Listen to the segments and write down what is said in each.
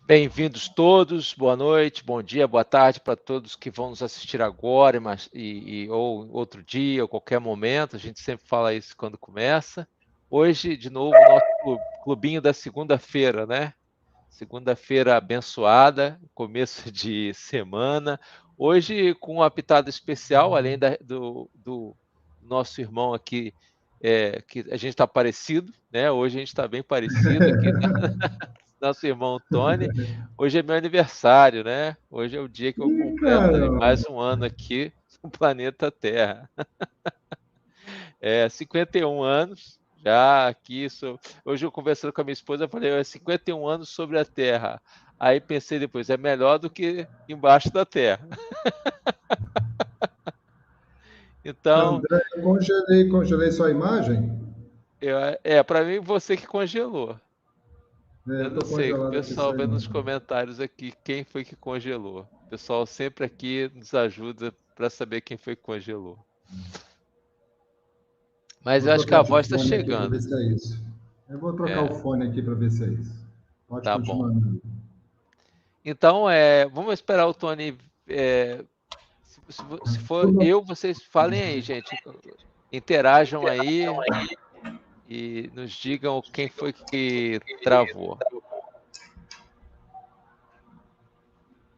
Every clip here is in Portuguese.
Bem-vindos todos, boa noite, bom dia, boa tarde para todos que vão nos assistir agora, ou outro dia, ou qualquer momento. A gente sempre fala isso quando começa. Hoje, de novo, o nosso clubinho da segunda-feira, né? Segunda-feira abençoada, começo de semana. Hoje com uma pitada especial, além do nosso irmão aqui, que a gente está parecido, né? Hoje a gente está bem parecido aqui, nosso irmão Tony. Hoje é meu aniversário, né? Hoje é o dia que eu Ih, completo aí caramba. mais um ano aqui no planeta Terra. 51 anos, já aqui. Hoje eu conversando com a minha esposa, eu falei, 51 anos sobre a Terra. Aí pensei depois, é melhor do que embaixo da Terra. Então, André, eu congelei sua imagem. para mim, você que congelou. Eu não Estou sei, o congelado aqui pessoal sua vendo nos imagem. comentários aqui quem foi que congelou. O pessoal sempre aqui nos ajuda para saber quem foi que congelou. Mas Vou eu acho que a trocar de voz está fone aqui para ver chegando. se é isso. Eu vou trocar o É, fone aqui para ver se é isso. Pode tá bom. continuar. Então, vamos esperar o Tony. Se for eu, vocês falem aí, gente. Interajam aí e nos digam quem foi que travou.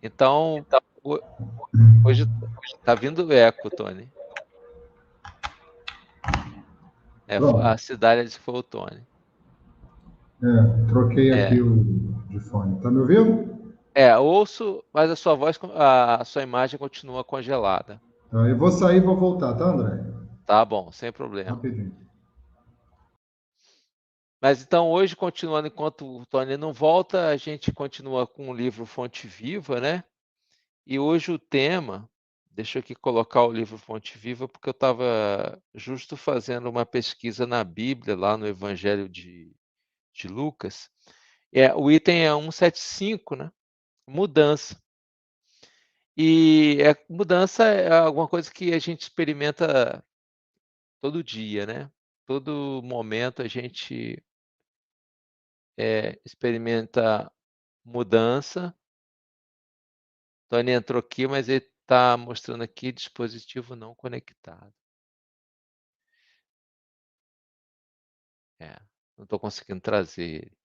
Então, hoje tá vindo eco, Tony. A Pronto. cidade disse que foi o Tony. Troquei aqui É, o de fone. Tá me ouvindo? ouço, mas a sua voz, a sua imagem continua congelada. Tá, eu vou sair e vou voltar, tá, André? Tá bom, sem problema. Rapidinho. Mas então, hoje, continuando, enquanto o Tony não volta, a gente continua com o livro Fonte Viva, né? E hoje o tema, deixa eu aqui colocar o livro Fonte Viva, porque eu estava justo fazendo uma pesquisa na Bíblia, lá no Evangelho de Lucas. O item é 175, né? Mudança. E mudança é alguma coisa que a gente experimenta todo dia, né? Todo momento a gente experimenta mudança. Tony entrou aqui, mas ele está mostrando aqui dispositivo não conectado. Não estou conseguindo trazer ele.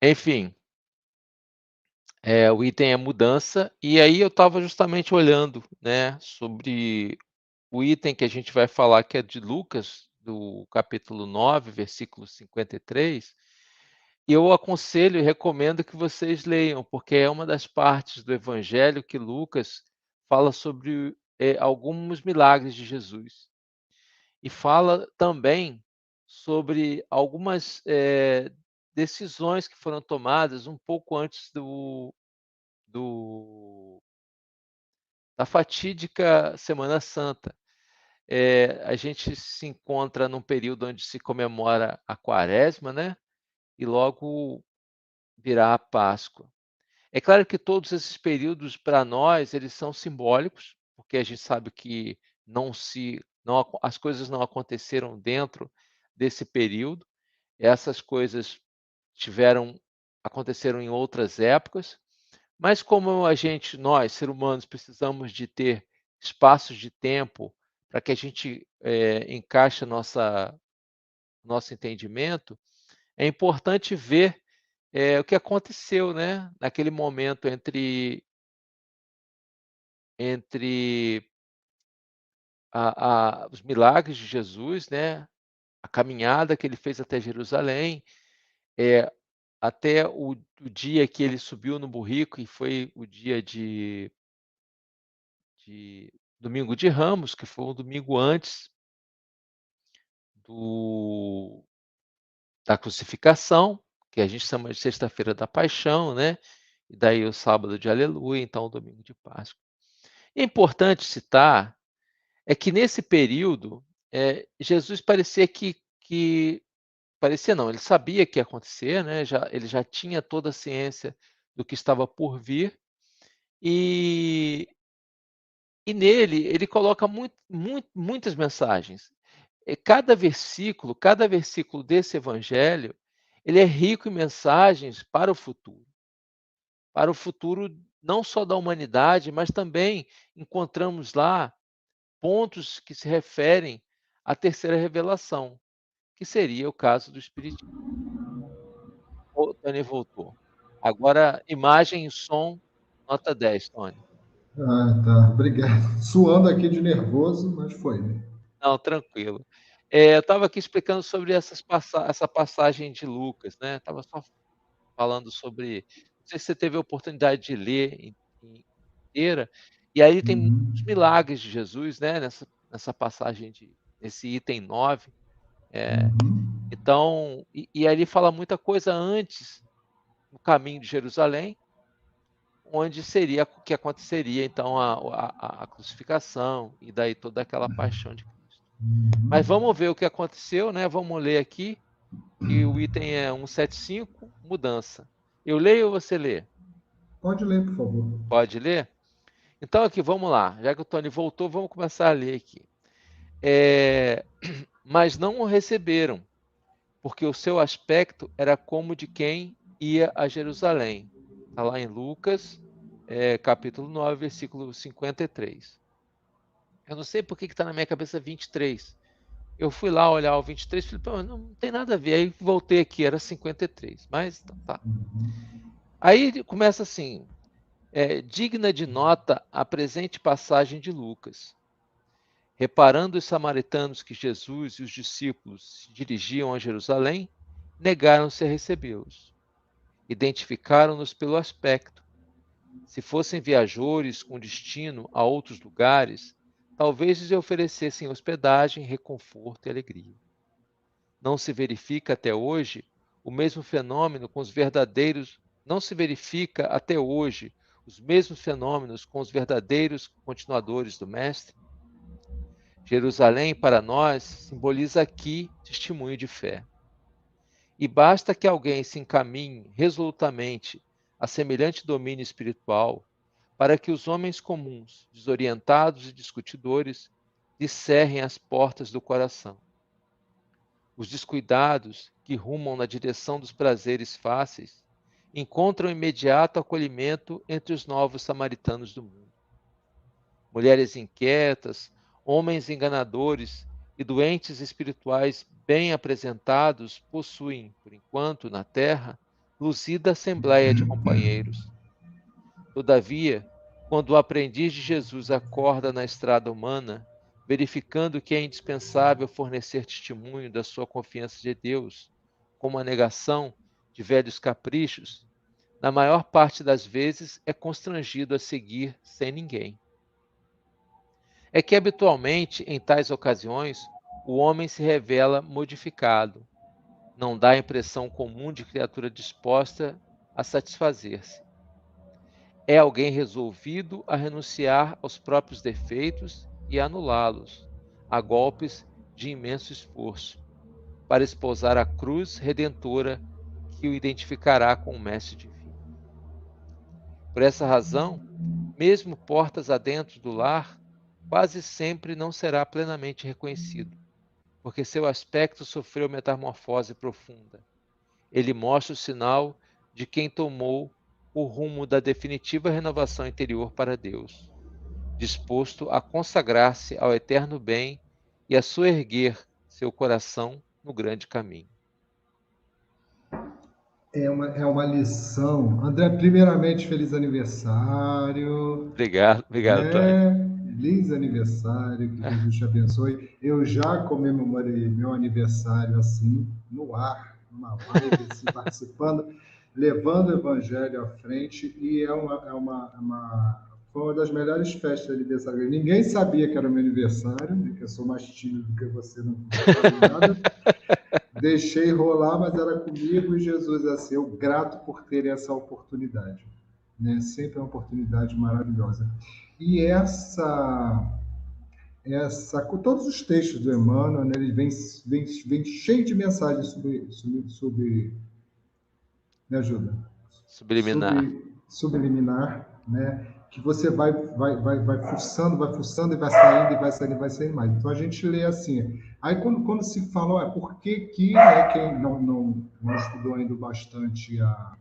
Enfim, o item é mudança, e aí eu estava justamente olhando, né, sobre o item que a gente vai falar, que é de Lucas, do capítulo 9, versículo 53, e eu aconselho e recomendo que vocês leiam, porque é uma das partes do evangelho que Lucas fala sobre alguns milagres de Jesus. E fala também sobre algumas decisões que foram tomadas um pouco antes do da fatídica Semana Santa. A gente se encontra num período onde se comemora a Quaresma, né, e logo virá a Páscoa. É claro que todos esses períodos para nós, eles são simbólicos, porque a gente sabe que as coisas não aconteceram dentro desse período. Essas coisas aconteceram em outras épocas, mas como nós, seres humanos, precisamos de ter espaços de tempo para que a gente encaixe nosso entendimento, é importante ver o que aconteceu, né, naquele momento entre os milagres de Jesus, né, a caminhada que ele fez até Jerusalém, eh, até o dia que ele subiu no burrico, e foi o dia de Domingo de Ramos, que foi um domingo antes do da crucificação, que a gente chama de Sexta-feira da Paixão, né, e daí o sábado de Aleluia, então o domingo de Páscoa. É importante citar que nesse período, Jesus parecia que parecia não, ele sabia que ia acontecer, né, ele já tinha toda a ciência do que estava por vir, e nele ele coloca muitas mensagens. Cada versículo desse evangelho, ele é rico em mensagens para o futuro. Para o futuro não só da humanidade, mas também encontramos lá pontos que se referem à terceira revelação, que seria o caso do espiritismo. O Tony voltou. Agora imagem e som, nota 10, Tony. Ah, tá. Obrigado. Suando aqui de nervoso, mas foi, né? Não, tranquilo. Eu estava aqui explicando sobre essa passagem de Lucas, né, estava só falando sobre, não sei se você teve a oportunidade de ler inteira, e aí tem muitos Uhum. milagres de Jesus, né, nessa passagem nesse item 9. Uhum. Então, ali fala muita coisa antes, no caminho de Jerusalém, onde seria o que aconteceria então a crucificação, e daí toda aquela paixão de Cristo. Mas Uhum. vamos ver o que aconteceu, né, vamos ler aqui, e o item é 175, mudança. Eu leio ou você lê? Pode ler, por favor. Pode ler? Então aqui, vamos lá, já que o Tony voltou, vamos começar a ler aqui. Mas não o receberam, porque o seu aspecto era como de quem ia a Jerusalém. Está lá em Lucas, capítulo 9, versículo 53. Eu não sei por que está na minha cabeça 23. Eu fui lá olhar o 23 e falei, pô, não tem nada a ver. Aí voltei aqui, era 53. Mas tá. Aí começa assim, digna de nota a presente passagem de Lucas. Reparando os samaritanos que Jesus e os discípulos se dirigiam a Jerusalém, negaram-se a recebê-los. Identificaram-nos pelo aspecto. Se fossem viajores com destino a outros lugares, talvez lhes oferecessem hospedagem, reconforto e alegria. Não se verifica até hoje o mesmo fenômeno com os verdadeiros, não se verifica até hoje os mesmos fenômenos com os verdadeiros continuadores do Mestre? Jerusalém, para nós, simboliza aqui testemunho de fé. E basta que alguém se encaminhe resolutamente a semelhante domínio espiritual para que os homens comuns, desorientados e discutidores, lhe cerrem as portas do coração. Os descuidados, que rumam na direção dos prazeres fáceis, encontram imediato acolhimento entre os novos samaritanos do mundo. Mulheres inquietas, homens enganadores e doentes espirituais bem apresentados possuem, por enquanto, na terra, luzida assembleia de companheiros. Todavia, quando o aprendiz de Jesus acorda na estrada humana, verificando que é indispensável fornecer testemunho da sua confiança de Deus, como a negação de velhos caprichos, na maior parte das vezes é constrangido a seguir sem ninguém. É que habitualmente, em tais ocasiões, o homem se revela modificado, não dá a impressão comum de criatura disposta a satisfazer-se. É alguém resolvido a renunciar aos próprios defeitos e anulá-los, a golpes de imenso esforço, para esposar a cruz redentora que o identificará com o Mestre Divino. Por essa razão, mesmo portas adentro do lar, quase sempre não será plenamente reconhecido, porque seu aspecto sofreu metamorfose profunda. Ele mostra o sinal de quem tomou o rumo da definitiva renovação interior para Deus, disposto a consagrar-se ao eterno bem e a soerguer seu coração no grande caminho. É uma lição. André, primeiramente, feliz aniversário. Obrigado, Tony. Feliz aniversário, que Jesus te abençoe. Eu já comemorei meu aniversário assim, no ar, numa live, assim, participando, levando o evangelho à frente, e foi uma das melhores festas de aniversário. Ninguém sabia que era meu aniversário, né, que eu sou mais tímido do que você, não falo nada. Deixei rolar, mas era comigo e Jesus, assim, eu grato por ter essa oportunidade, né? Sempre é uma oportunidade maravilhosa. E com todos os textos do Emmanuel, né, ele vem cheio de mensagens me ajuda, Subliminar. subliminar, né? que você vai fuçando e vai saindo mais. Então a gente lê assim. Aí quando se fala, por que que, né, quem não estudou ainda bastante a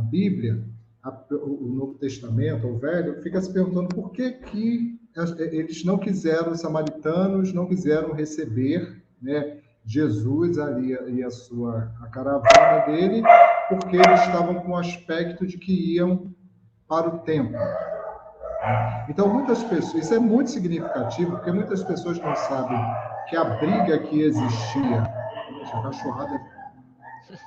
Bíblia, o Novo Testamento, o Velho, fica se perguntando por que que eles não quiseram, os samaritanos não quiseram receber, né, Jesus ali e a caravana dele, porque eles estavam com o aspecto de que iam para o templo. Então, muitas pessoas, isso é muito significativo, porque muitas pessoas não sabem que a briga que existia, a cachorrada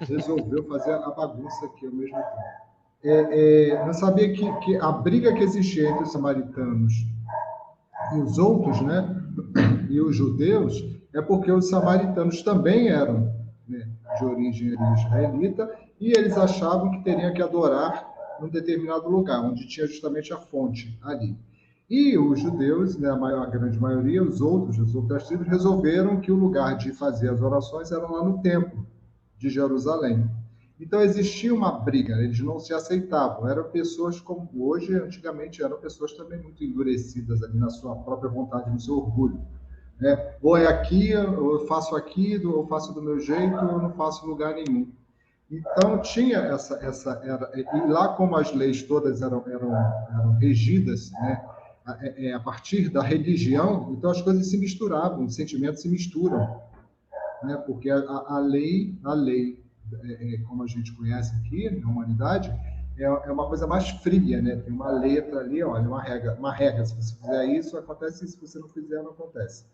resolveu fazer a bagunça aqui ao mesmo tempo. Não sabia que a briga que existia entre os samaritanos e os outros, né, e os judeus, é porque os samaritanos também eram, né, de origem israelita, e eles achavam que teriam que adorar num determinado lugar, onde tinha justamente a fonte ali. E os judeus, né, a grande maioria, as outras tribos, resolveram que o lugar de fazer as orações era lá no templo de Jerusalém. Então existia uma briga, eles não se aceitavam. Eram pessoas como hoje, antigamente eram pessoas também muito endurecidas ali na sua própria vontade, no seu orgulho. Ou é aqui, ou eu faço aqui, ou eu faço do meu jeito, ou eu não faço em lugar nenhum. Então tinha e lá como as leis todas eram regidas, né, a partir da religião, então as coisas se misturavam, os sentimentos se misturam, né, porque a lei, como a gente conhece aqui na humanidade, é uma coisa mais fria, né? Tem uma letra ali, olha, uma regra. Se você fizer isso, acontece isso. Se você não fizer, não acontece.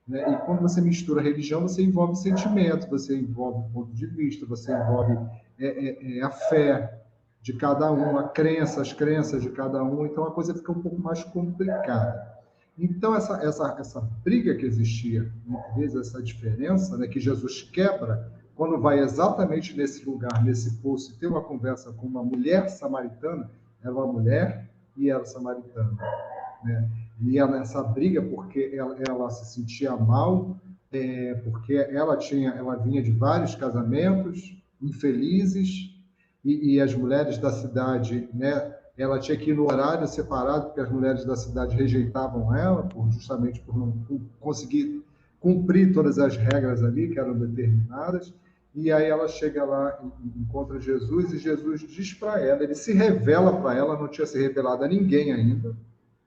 Né? E quando você mistura religião, você envolve sentimento, você envolve ponto de vista, você envolve a fé de cada um, as crenças de cada um. Então a coisa fica um pouco mais complicada. Então essa briga que existia, muitas vezes essa diferença, né, que Jesus quebra quando vai exatamente nesse lugar, nesse poço, e tem uma conversa com uma mulher samaritana, era uma mulher e era samaritana, né? E essa briga porque ela se sentia mal, porque ela vinha de vários casamentos infelizes e as mulheres da cidade, né? Ela tinha que ir no horário separado porque as mulheres da cidade rejeitavam ela, justamente por não conseguir cumprir todas as regras ali que eram determinadas. E aí ela chega lá, encontra Jesus e Jesus diz para ela, ele se revela para ela, não tinha se revelado a ninguém ainda,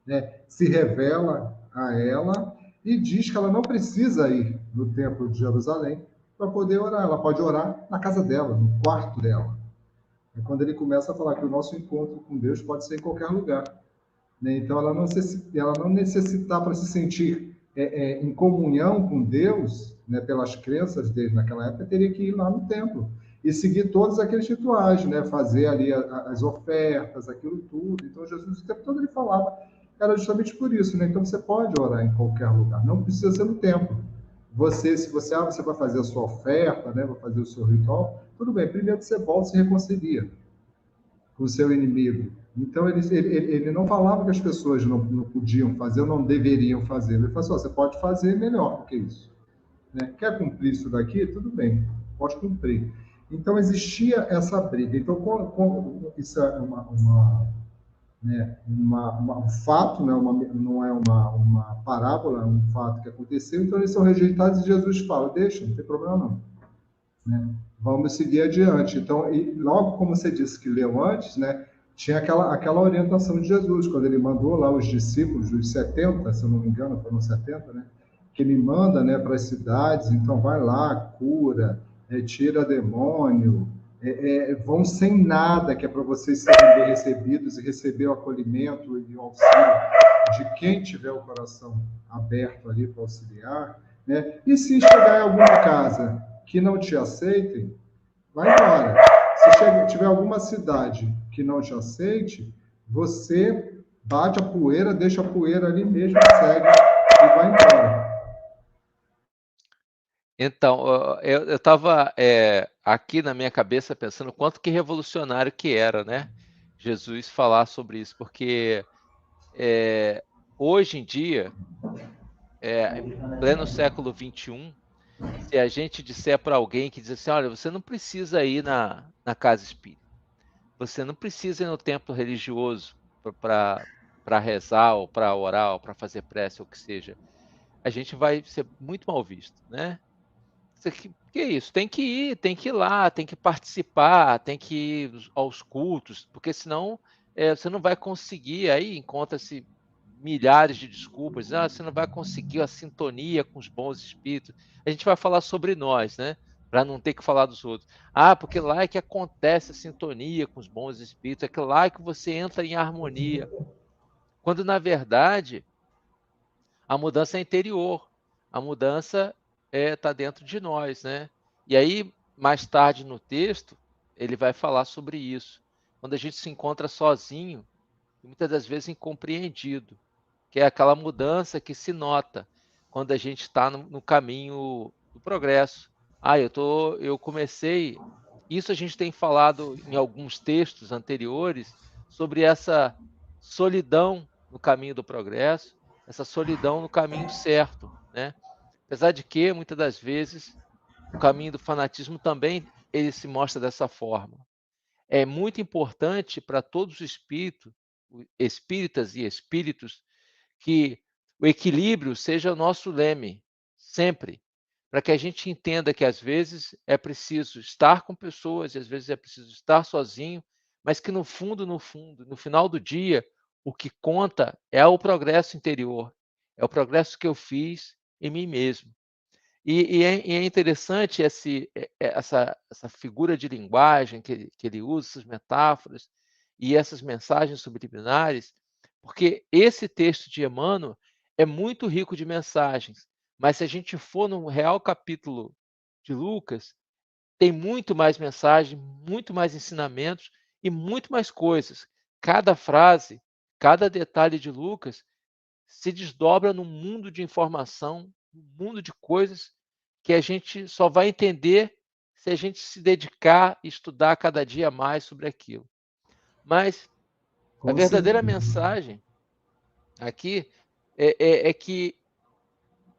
né, se revela a ela e diz que ela não precisa ir no templo de Jerusalém para poder orar. Ela pode orar na casa dela, no quarto dela. É quando ele começa a falar que o nosso encontro com Deus pode ser em qualquer lugar. Né? Então, ela não necessitar para se sentir em comunhão com Deus, né, pelas crenças dele naquela época, teria que ir lá no templo e seguir todos aqueles rituais, né, fazer ali as ofertas, aquilo tudo. Então, Jesus, o tempo todo ele falava, era justamente por isso. Né? Então, você pode orar em qualquer lugar, não precisa ser no templo. Se você vai fazer a sua oferta, né, vai fazer o seu ritual, tudo bem, primeiro você volta e se reconcilia com o seu inimigo. Então, ele não falava que as pessoas não podiam fazer ou não deveriam fazer. Ele falou assim, você pode fazer melhor do que isso. Né? Quer cumprir isso daqui? Tudo bem, pode cumprir. Então, existia essa briga. Então, isso é um fato, né? Não é uma parábola, é um fato que aconteceu. Então, eles são rejeitados e Jesus fala, deixa, não tem problema não. Né? Vamos seguir adiante. Então, e logo como você disse que leu antes, né, tinha aquela orientação de Jesus, quando ele mandou lá os discípulos, os 70, se eu não me engano, foram 70, né, que ele manda, né, para as cidades, então vai lá, cura, tira demônio, vão sem nada, que é para vocês serem bem recebidos e receber o acolhimento e o auxílio de quem tiver o coração aberto ali para auxiliar. Né? E se chegar em alguma casa que não te aceitem, vai embora. Se tiver alguma cidade que não te aceite, você bate a poeira, deixa a poeira ali mesmo, segue e vai embora. Então, eu estava aqui na minha cabeça pensando quanto que revolucionário que era, né? Jesus falar sobre isso, porque hoje em dia, em pleno século XXI, se a gente disser para alguém que diz assim, olha, você não precisa ir na casa espírita, você não precisa ir no templo religioso, para rezar, ou para orar, ou para fazer prece, ou o que seja, a gente vai ser muito mal visto, né? Que é isso? Tem que ir lá, tem que participar, tem que ir aos cultos, porque senão você não vai conseguir. Aí encontra-se milhares de desculpas. Ah, você não vai conseguir a sintonia com os bons espíritos. A gente vai falar sobre nós, né? Para não ter que falar dos outros. Ah, porque lá é que acontece a sintonia com os bons espíritos, é que lá é que você entra em harmonia. Quando, na verdade, a mudança é interior, a mudança está dentro de nós, né? E aí, mais tarde no texto, ele vai falar sobre isso. Quando a gente se encontra sozinho, e muitas das vezes incompreendido, que é aquela mudança que se nota quando a gente está no caminho do progresso. Ah, eu comecei. Isso a gente tem falado em alguns textos anteriores sobre essa solidão no caminho do progresso, essa solidão no caminho certo, né? Apesar de que muitas das vezes o caminho do fanatismo também ele se mostra dessa forma. É muito importante para todos os espíritas e espíritos, que o equilíbrio seja o nosso leme, sempre, para que a gente entenda que às vezes é preciso estar com pessoas, e às vezes é preciso estar sozinho, mas que no fundo, no final do dia, o que conta é o progresso interior, é o progresso que eu fiz em mim mesmo. E é interessante essa figura de linguagem que ele usa, essas metáforas e essas mensagens subliminares, porque esse texto de Emmanuel é muito rico de mensagens, mas se a gente for no real capítulo de Lucas, tem muito mais mensagem, muito mais ensinamentos e muito mais coisas. Cada frase, cada detalhe de Lucas se desdobra num mundo de informação, num mundo de coisas que a gente só vai entender se a gente se dedicar e estudar cada dia mais sobre aquilo. Mas a Com verdadeira certeza. mensagem aqui é que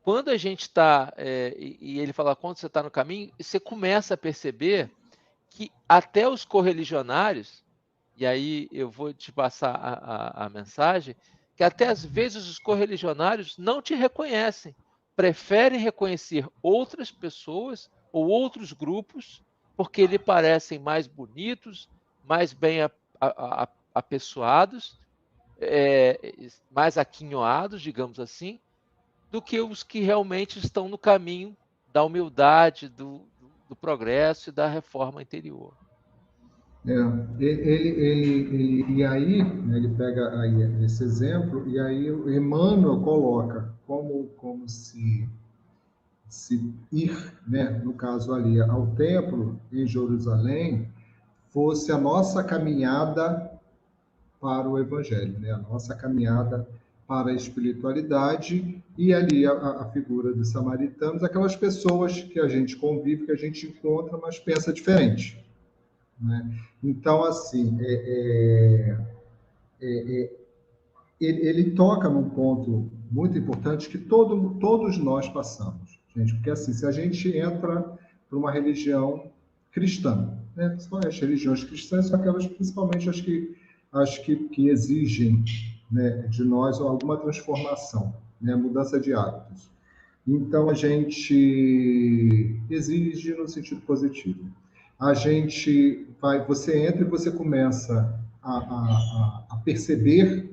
quando a gente está, e ele fala, quando você está no caminho, você começa a perceber que até os correligionários, e aí eu vou te passar a mensagem, que até às vezes os correligionários não te reconhecem, preferem reconhecer outras pessoas ou outros grupos, porque lhe parecem mais bonitos, mais bem apessoados, mais aquinhoados, digamos assim, do que os que realmente estão no caminho da humildade, do progresso e da reforma interior. E aí, né, ele pega aí esse exemplo, e aí o Emmanuel coloca como se ir, né, no caso ali, ao templo em Jerusalém, fosse a nossa caminhada para o Evangelho, né, a nossa caminhada para a espiritualidade, e ali a figura dos samaritanos, aquelas pessoas que a gente convive, que a gente encontra, mas pensa diferente. Né? Então, assim, ele toca num ponto muito importante que todos nós passamos, gente, porque assim, se a gente entra para uma religião cristã, né? As religiões cristãs são aquelas, principalmente que exigem, né, de nós alguma transformação, né, mudança de hábitos. Então a gente exige no sentido positivo. A gente você entra e você começa a perceber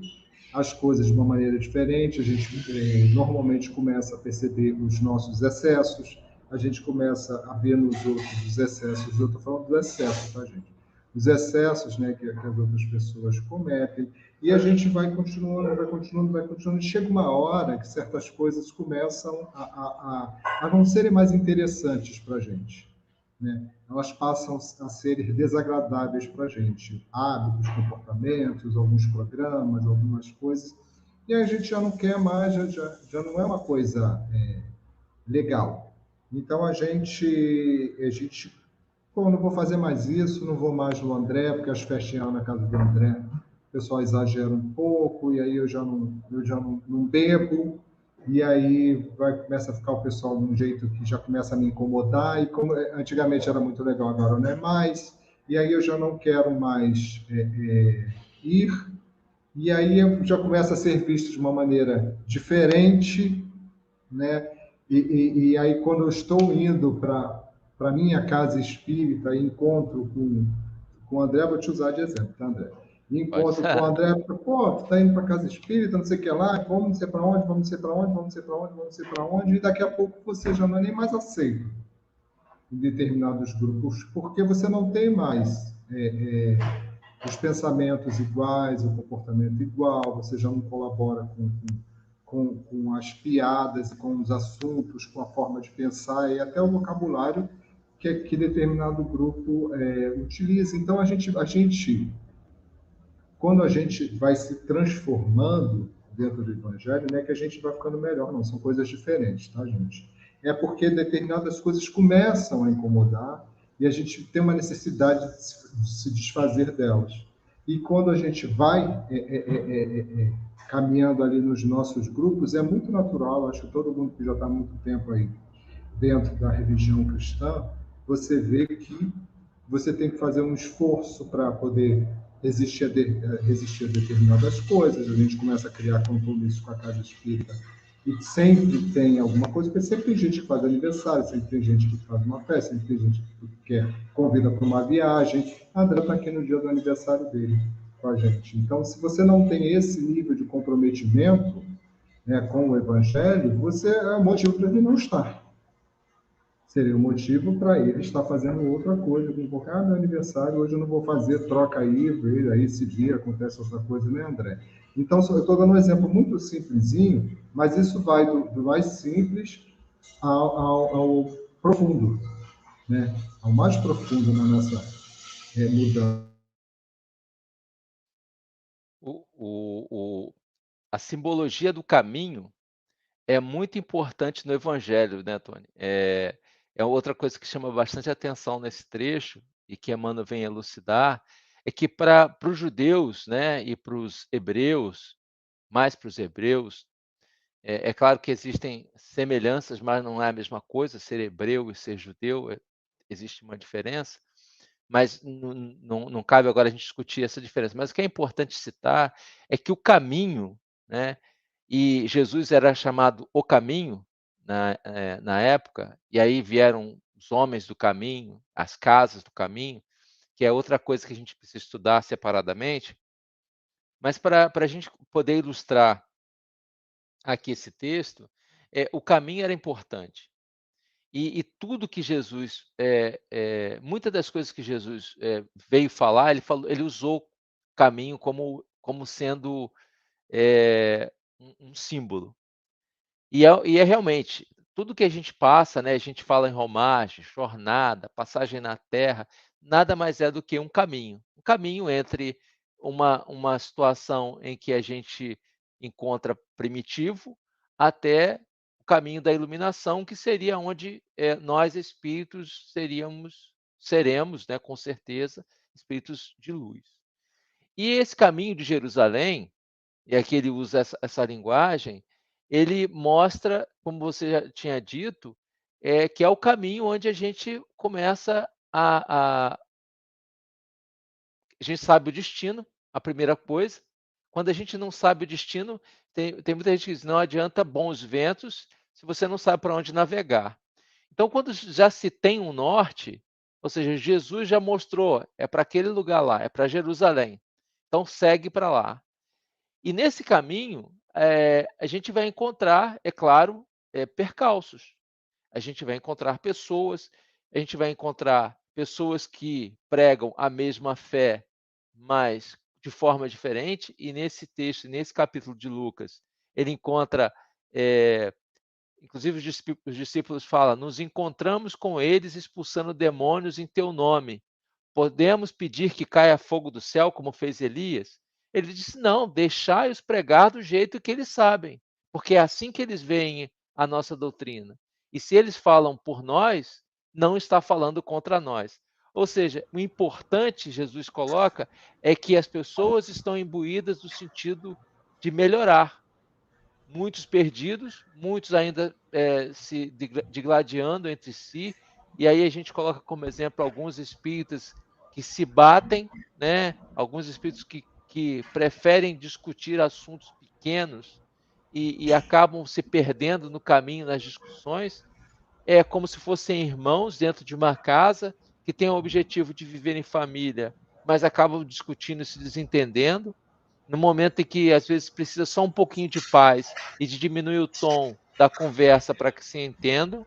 as coisas de uma maneira diferente, a gente normalmente começa a perceber os nossos excessos, a gente começa a ver nos outros os excessos, eu estou falando do excesso, tá, gente? Os excessos, né, que as outras pessoas cometem, e a gente vai continuando, e chega uma hora que certas coisas começam a não serem mais interessantes para a gente, né? Elas passam a ser desagradáveis para a gente. Hábitos, comportamentos, alguns programas, algumas coisas. E a gente já não quer mais, já não é uma coisa legal. Então a gente, pô, não vou fazer mais isso, não vou mais no André, porque as festinhas na casa do André, o pessoal exagera um pouco, e aí eu já não bebo, e aí começa a ficar o pessoal de um jeito que já começa a me incomodar, e como antigamente era muito legal, agora não é mais, e aí eu já não quero mais ir, e aí já começa a ser visto de uma maneira diferente, né? E aí, quando eu estou indo para minha casa espírita e encontro com o André, vou te usar de exemplo, tá, André? Pode Encontro com o ser. André, pô, tu tá indo para casa espírita, não sei o que lá, vamos não sei para onde, vamos não sei para onde, vamos não sei para onde, vamos não sei para onde, e daqui a pouco você já não é nem mais aceito em determinados grupos, porque você não tem mais os pensamentos iguais, o comportamento igual, você já não colabora com as piadas, com os assuntos, com a forma de pensar e até o vocabulário que determinado grupo utiliza. Então, quando a gente vai se transformando dentro do Evangelho, não é que a gente vai ficando melhor, não, são coisas diferentes, tá, gente? É porque determinadas coisas começam a incomodar e a gente tem uma necessidade de se desfazer delas. E quando a gente vai caminhando ali nos nossos grupos, é muito natural, acho que todo mundo que já está há muito tempo aí dentro da religião cristã, você vê que você tem que fazer um esforço para poder resistir a determinadas coisas. A gente começa a criar compromissos com a casa espírita e sempre tem alguma coisa, porque sempre tem gente que faz aniversário, sempre tem gente que faz uma festa, sempre tem gente que convida para uma viagem. A André está aqui no dia do aniversário dele com a gente. Então, se você não tem esse nível de comprometimento, né, com o Evangelho, você é motivo para ele não estar. Seria um motivo para ele estar fazendo outra coisa, como meu aniversário, hoje eu não vou fazer, troca aí esse dia acontece outra coisa, né, André? Então, eu estou dando um exemplo muito simplesinho, mas isso vai do mais simples ao profundo, né? Ao mais profundo na nossa mudança. A simbologia do caminho é muito importante no Evangelho, né, Tony? É outra coisa que chama bastante atenção nesse trecho e que Emmanuel vem elucidar, é que para os judeus, né, e para os hebreus, mais para os hebreus, é claro que existem semelhanças, mas não é a mesma coisa, ser hebreu e ser judeu, existe uma diferença, mas não cabe agora a gente discutir essa diferença. Mas o que é importante citar é que o caminho, né, e Jesus era chamado o caminho na época, e aí vieram os homens do caminho, as casas do caminho, que é outra coisa que a gente precisa estudar separadamente, mas para a gente poder ilustrar aqui esse texto, o caminho era importante. E tudo que Jesus, muitas das coisas que Jesus veio falar, ele usou caminho como sendo um símbolo. E é realmente, tudo que a gente passa, né, a gente fala em romagem, jornada, passagem na terra, nada mais é do que um caminho entre uma situação em que a gente encontra primitivo, até o caminho da iluminação, que seria onde nós espíritos seremos, né, com certeza, espíritos de luz. E esse caminho de Jerusalém, e aqui ele usa essa linguagem, ele mostra, como você já tinha dito, que é o caminho onde a gente começa a gente sabe o destino, a primeira coisa. Quando a gente não sabe o destino, tem muita gente que diz: não adianta bons ventos se você não sabe para onde navegar. Então, quando já se tem um norte, ou seja, Jesus já mostrou, é para aquele lugar lá, é para Jerusalém. Então, segue para lá. E nesse caminho, a gente vai encontrar, é claro, percalços. A gente vai encontrar pessoas, a gente vai encontrar pessoas que pregam a mesma fé, mas de forma diferente. E nesse texto, nesse capítulo de Lucas, ele encontra, inclusive os discípulos falam: nos encontramos com eles expulsando demônios em teu nome. Podemos pedir que caia fogo do céu, como fez Elias? Ele disse: não, deixai-os pregar do jeito que eles sabem, porque é assim que eles veem a nossa doutrina. E se eles falam por nós, não está falando contra nós. Ou seja, o importante, Jesus coloca, é que as pessoas estão imbuídas do sentido de melhorar. Muitos perdidos, muitos ainda se digladiando entre si, e aí a gente coloca como exemplo alguns espíritas que se batem, né? Alguns espíritos que que preferem discutir assuntos pequenos e acabam se perdendo no caminho nas discussões, é como se fossem irmãos dentro de uma casa que têm o objetivo de viver em família, mas acabam discutindo e se desentendendo. No momento em que, às vezes, precisa só um pouquinho de paz e de diminuir o tom da conversa para que se entendam,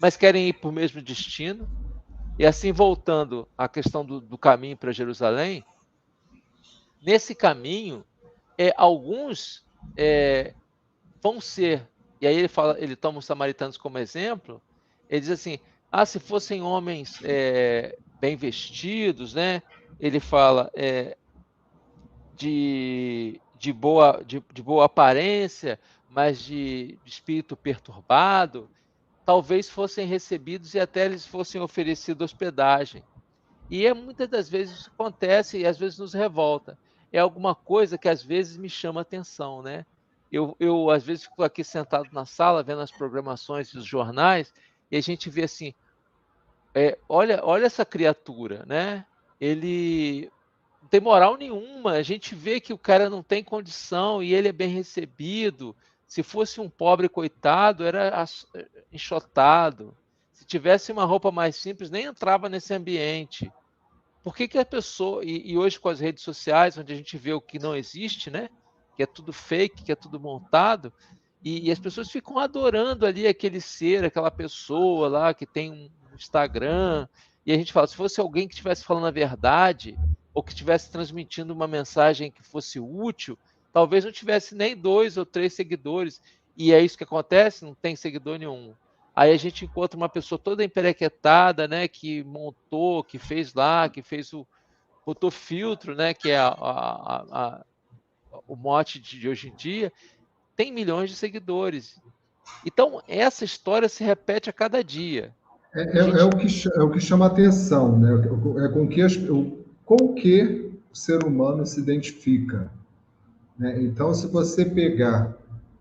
mas querem ir para o mesmo destino. E assim, voltando à questão do caminho para Jerusalém, nesse caminho, alguns vão ser, e aí ele toma os samaritanos como exemplo, ele diz assim, se fossem homens bem vestidos, né? Ele fala de boa aparência, mas de espírito perturbado, talvez fossem recebidos e até lhes fossem oferecido hospedagem. E muitas das vezes isso acontece e às vezes nos revolta. É alguma coisa que às vezes me chama atenção, né? Eu às vezes fico aqui sentado na sala vendo as programações dos jornais e a gente vê assim, olha essa criatura, né? Ele não tem moral nenhuma. A gente vê que o cara não tem condição e ele é bem recebido. Se fosse um pobre coitado, era enxotado. Se tivesse uma roupa mais simples, nem entrava nesse ambiente. Por que a pessoa... E hoje com as redes sociais, onde a gente vê o que não existe, né? Que é tudo fake, que é tudo montado, e as pessoas ficam adorando ali aquele ser, aquela pessoa lá que tem um Instagram, e a gente fala, se fosse alguém que estivesse falando a verdade, ou que estivesse transmitindo uma mensagem que fosse útil, talvez não tivesse nem 2 ou 3 seguidores, e é isso que acontece, não tem seguidor nenhum. Aí a gente encontra uma pessoa toda emperequetada, né, que montou, que fez lá, que fez botou filtro, né, que é o mote de hoje em dia, tem milhões de seguidores. Então, essa história se repete a cada dia. É o que chama atenção, né? É com o que o ser humano se identifica, né? Então, se você pegar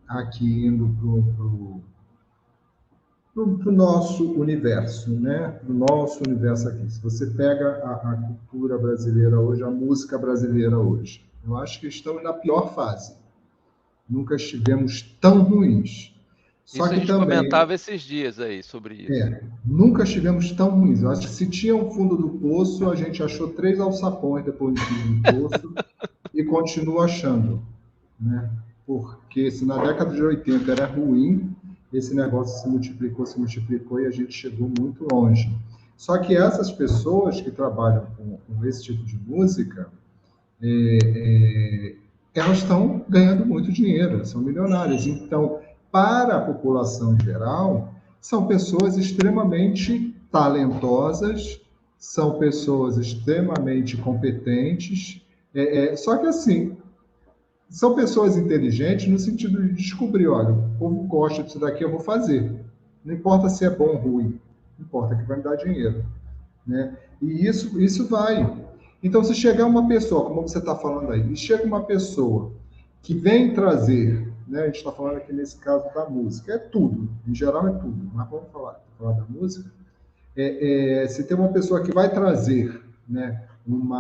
aqui indo para o nosso universo, né? Do nosso universo aqui. Se você pega a cultura brasileira hoje, a música brasileira hoje, eu acho que estamos na pior fase. Nunca estivemos tão ruins. Só Isso a que gente também, comentava esses dias aí sobre isso. nunca estivemos tão ruins. Eu acho que se tinha um fundo do poço, a gente achou 3 alçapões depois do fundo do poço e continua achando, né? Porque se na década de 80 era ruim, esse negócio se multiplicou e a gente chegou muito longe. Só que essas pessoas que trabalham com esse tipo de música, elas estão ganhando muito dinheiro, são milionárias. Então, para a população em geral, são pessoas extremamente talentosas, são pessoas extremamente competentes. Só que, assim, são pessoas inteligentes no sentido de descobrir, olha, o povo gosta disso daqui, eu vou fazer. Não importa se é bom ou ruim, importa que vai me dar dinheiro, né? E isso vai. Então, se chegar uma pessoa, como você está falando aí, e chega uma pessoa que vem trazer, né? A gente está falando aqui nesse caso da música, é tudo, em geral é tudo, mas vamos falar da música. Se tem uma pessoa que vai trazer, né, um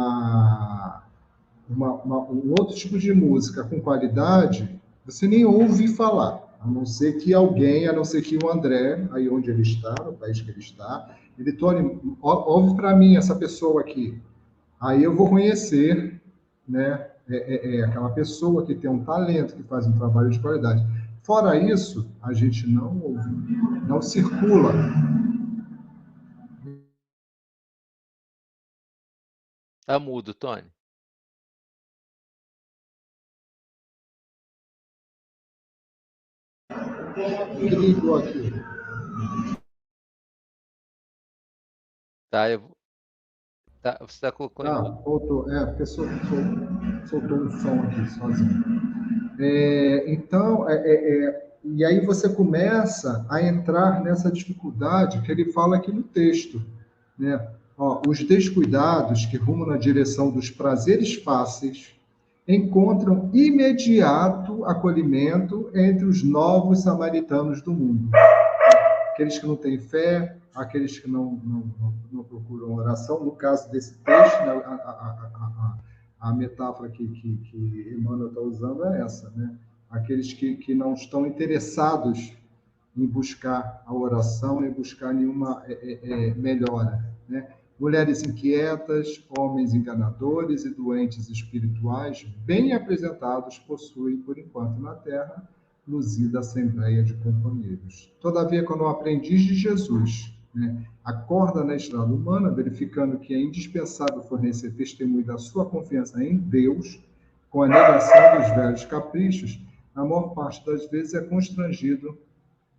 outro tipo de música com qualidade, você nem ouve falar, a não ser que alguém, a não ser que o André, aí onde ele está, no país que ele está, ele torne, ouve para mim essa pessoa aqui, aí eu vou conhecer, né, aquela pessoa que tem um talento, que faz um trabalho de qualidade. Fora isso, a gente não ouve, não circula. Tá mudo, Tony. Ele ligou aqui. Tá, você está colocando. Voltou. Porque soltou um som aqui sozinho. Então, e aí você começa a entrar nessa dificuldade que ele fala aqui no texto, né? Os descuidados que rumam na direção dos prazeres fáceis encontram imediato acolhimento entre os novos samaritanos do mundo. Aqueles que não têm fé, aqueles que não procuram oração. No caso desse texto, né, A metáfora que Emmanuel está usando é essa, né? Aqueles que não estão interessados em buscar a oração, em buscar nenhuma melhora, né? Mulheres inquietas, homens enganadores e doentes espirituais, bem apresentados, possuem, por enquanto na Terra, luzida assembleia de companheiros. Todavia, quando o aprendiz de Jesus, né, acorda na estrada humana, verificando que é indispensável fornecer testemunho da sua confiança em Deus, com a negação dos velhos caprichos, a maior parte das vezes é constrangido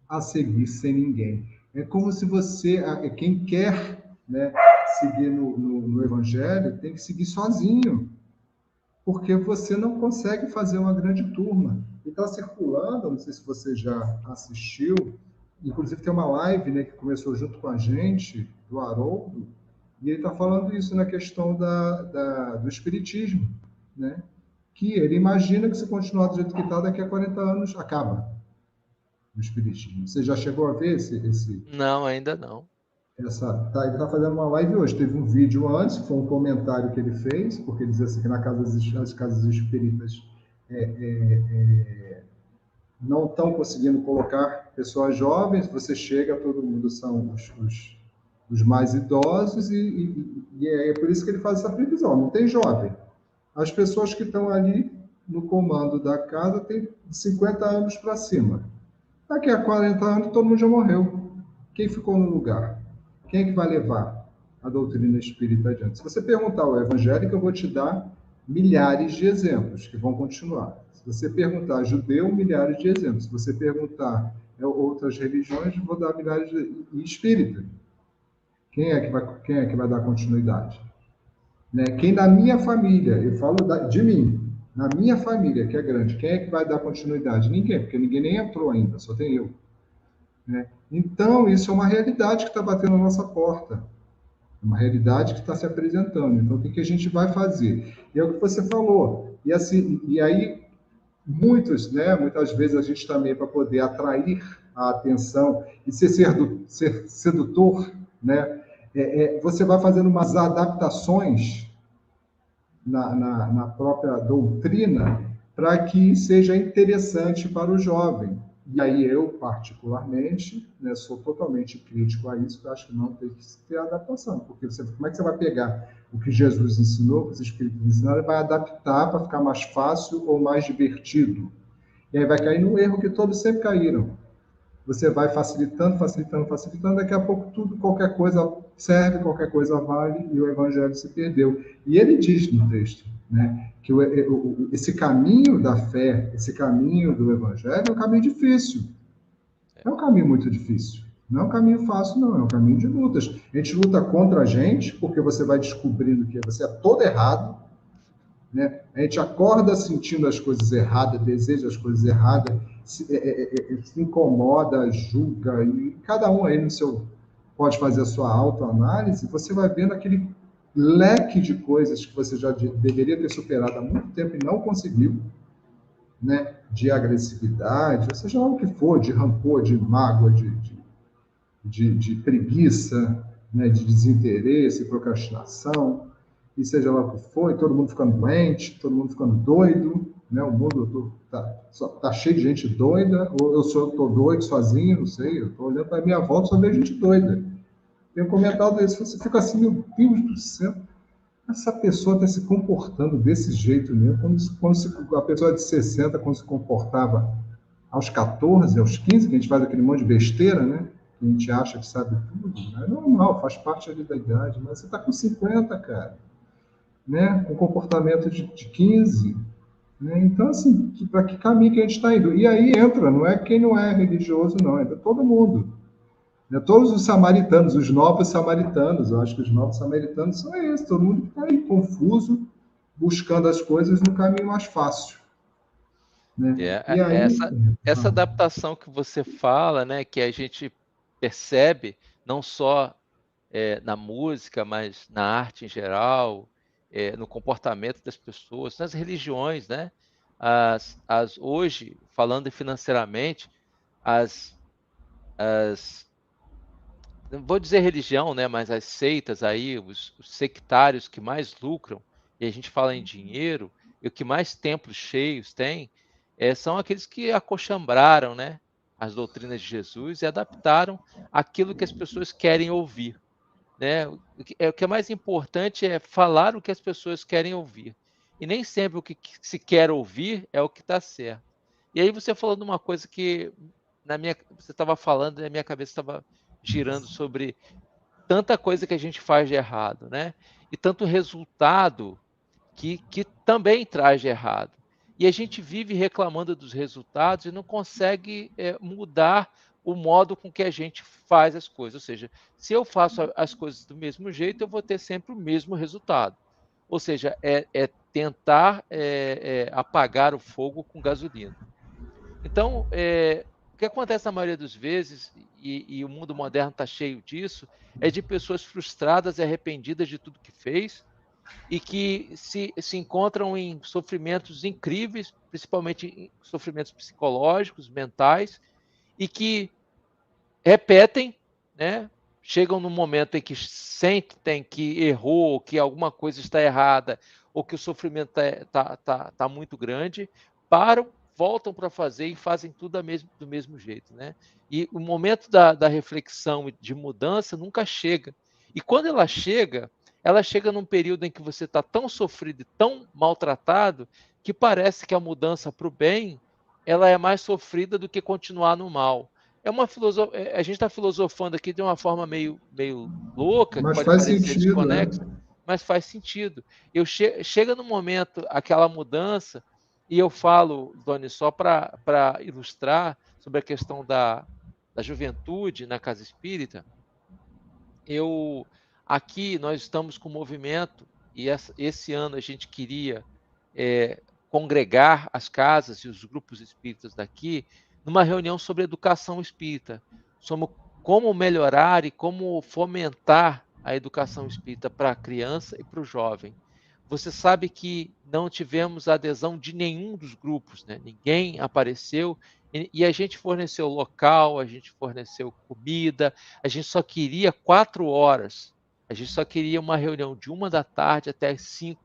a seguir sem ninguém. É como se você, quem quer, né, seguir no Evangelho, tem que seguir sozinho, porque você não consegue fazer uma grande turma. E está circulando, não sei se você já assistiu, inclusive tem uma live, né, que começou junto com a gente, do Haroldo, e ele está falando isso na questão do espiritismo, né? Que ele imagina que se continuar do jeito que está, daqui a 40 anos acaba o espiritismo. Você já chegou a ver Não, ainda não. ele está fazendo uma live hoje. Teve um vídeo antes, que foi um comentário que ele fez, porque ele dizia assim que nas casas espíritas não estão conseguindo colocar pessoas jovens, você chega, todo mundo são os mais idosos, e é por isso que ele faz essa previsão. Não tem jovem. As pessoas que estão ali no comando da casa têm 50 anos para cima. Daqui a 40 anos, todo mundo já morreu. Quem ficou no lugar? Quem é que vai levar a doutrina espírita adiante? Se você perguntar ao evangélico, eu vou te dar milhares de exemplos que vão continuar. Se você perguntar judeu, milhares de exemplos. Se você perguntar outras religiões, vou dar milhares de... E espírita. Quem é que vai dar continuidade? Né? Quem na minha família, eu falo de mim, na minha família, que é grande, quem é que vai dar continuidade? Ninguém, porque ninguém nem entrou ainda, só tem eu. Né? Então, isso é uma realidade que está batendo na nossa porta. Uma realidade que está se apresentando. Então, o que a gente vai fazer? E é o que você falou. E, assim, e aí, muitas vezes a gente também, para poder atrair a atenção e ser sedutor, né? Você vai fazendo umas adaptações na própria doutrina para que seja interessante para o jovem. E aí eu, particularmente, né, sou totalmente crítico a isso, porque eu acho que não tem que ter adaptação, porque como é que você vai pegar o que Jesus ensinou, o que os Espíritos ensinaram, e vai adaptar para ficar mais fácil ou mais divertido? E aí vai cair no erro que todos sempre caíram. Você vai facilitando, facilitando, facilitando, daqui a pouco tudo, qualquer coisa serve, qualquer coisa vale, e o evangelho se perdeu. E ele diz no texto, né, que esse caminho da fé, esse caminho do evangelho é um caminho difícil. É um caminho muito difícil. Não é um caminho fácil, não. É um caminho de lutas. A gente luta contra a gente, porque você vai descobrindo que você é todo errado, né? A gente acorda sentindo as coisas erradas, deseja as coisas erradas, se incomoda, julga, e cada um aí no seu pode fazer a sua autoanálise, você vai vendo aquele leque de coisas que você já deveria ter superado há muito tempo e não conseguiu, né? De agressividade, seja lá o que for, de rancor, de mágoa, de preguiça, né? De desinteresse, procrastinação, e seja lá o que for, e todo mundo ficando doente, todo mundo ficando doido, né? O mundo tá cheio de gente doida, ou eu estou doido sozinho, não sei, eu estou olhando para a minha volta e só vejo gente doida. Tem um comentário desse, você fica assim, meu Deus do céu, essa pessoa está se comportando desse jeito mesmo, a pessoa de 60, quando se comportava aos 14, aos 15, que a gente faz aquele monte de besteira, né? Que a gente acha que sabe tudo, né? É normal, faz parte ali da idade, mas você está com 50, cara, né? Com comportamento de 15, né? Então, assim, para que caminho que a gente está indo? E aí entra, não é quem não é religioso, não, entra todo mundo. Né? Todos os samaritanos, os novos samaritanos, eu acho que os novos samaritanos são esses, todo mundo está aí confuso, buscando as coisas no caminho mais fácil. Né? E aí... Essa adaptação que você fala, né, que a gente percebe, não só na música, mas na arte em geral, no comportamento das pessoas, nas religiões, né? Hoje, falando financeiramente, não vou dizer religião, né, mas as seitas aí, os sectários que mais lucram e a gente fala em dinheiro, e o que mais templos cheios tem são aqueles que acochambraram, né, as doutrinas de Jesus e adaptaram aquilo que as pessoas querem ouvir, né? O que é mais importante é falar o que as pessoas querem ouvir. E nem sempre o que se quer ouvir é o que está certo. E aí você falou de uma coisa que você estava falando e na minha cabeça estava girando sobre tanta coisa que a gente faz de errado, né? E tanto resultado que também traz de errado. E a gente vive reclamando dos resultados e não consegue mudar o modo com que a gente faz as coisas. Ou seja, se eu faço as coisas do mesmo jeito, eu vou ter sempre o mesmo resultado. Ou seja, é tentar apagar o fogo com gasolina. Então, o que acontece na maioria das vezes, e o mundo moderno está cheio disso, é de pessoas frustradas e arrependidas de tudo que fez, e que se encontram em sofrimentos incríveis, principalmente em sofrimentos psicológicos, mentais, e que repetem, né? Chegam no momento em que sentem que errou, que alguma coisa está errada, ou que o sofrimento tá muito grande, param, voltam para fazer e fazem tudo do mesmo jeito, né? E o momento da reflexão e de mudança nunca chega. E quando ela chega num período em que você está tão sofrido e tão maltratado, que parece que a mudança para o bem, ela é mais sofrida do que continuar no mal. A gente está filosofando aqui de uma forma meio louca, que Mas pode faz parecer sentido, né? desconexa, mas faz sentido. Chega no momento, aquela mudança, e eu falo, Doni, só para ilustrar sobre a questão da juventude na casa espírita, aqui nós estamos com um movimento, e esse ano a gente queria congregar as casas e os grupos espíritas daqui numa reunião sobre educação espírita, sobre como melhorar e como fomentar a educação espírita para a criança e para o jovem. Você sabe que não tivemos adesão de nenhum dos grupos, né? Ninguém apareceu, e a gente forneceu local, a gente forneceu comida, a gente só queria 4 horas, a gente só queria uma reunião de 1 da tarde até as 5,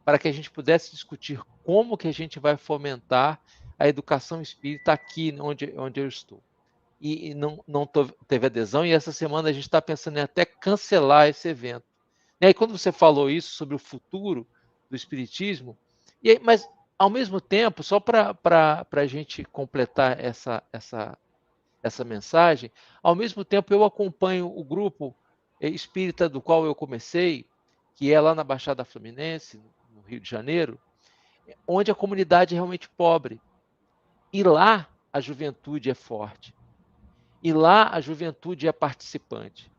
para que a gente pudesse discutir como que a gente vai fomentar a educação espírita aqui onde eu estou. E não teve adesão, e essa semana a gente está pensando em até cancelar esse evento. E aí, quando você falou isso sobre o futuro do espiritismo, mas ao mesmo tempo, só para a gente completar essa mensagem, ao mesmo tempo eu acompanho o grupo espírita do qual eu comecei, que é lá na Baixada Fluminense, no Rio de Janeiro, onde a comunidade é realmente pobre. E lá a juventude é forte. E lá a juventude é participante.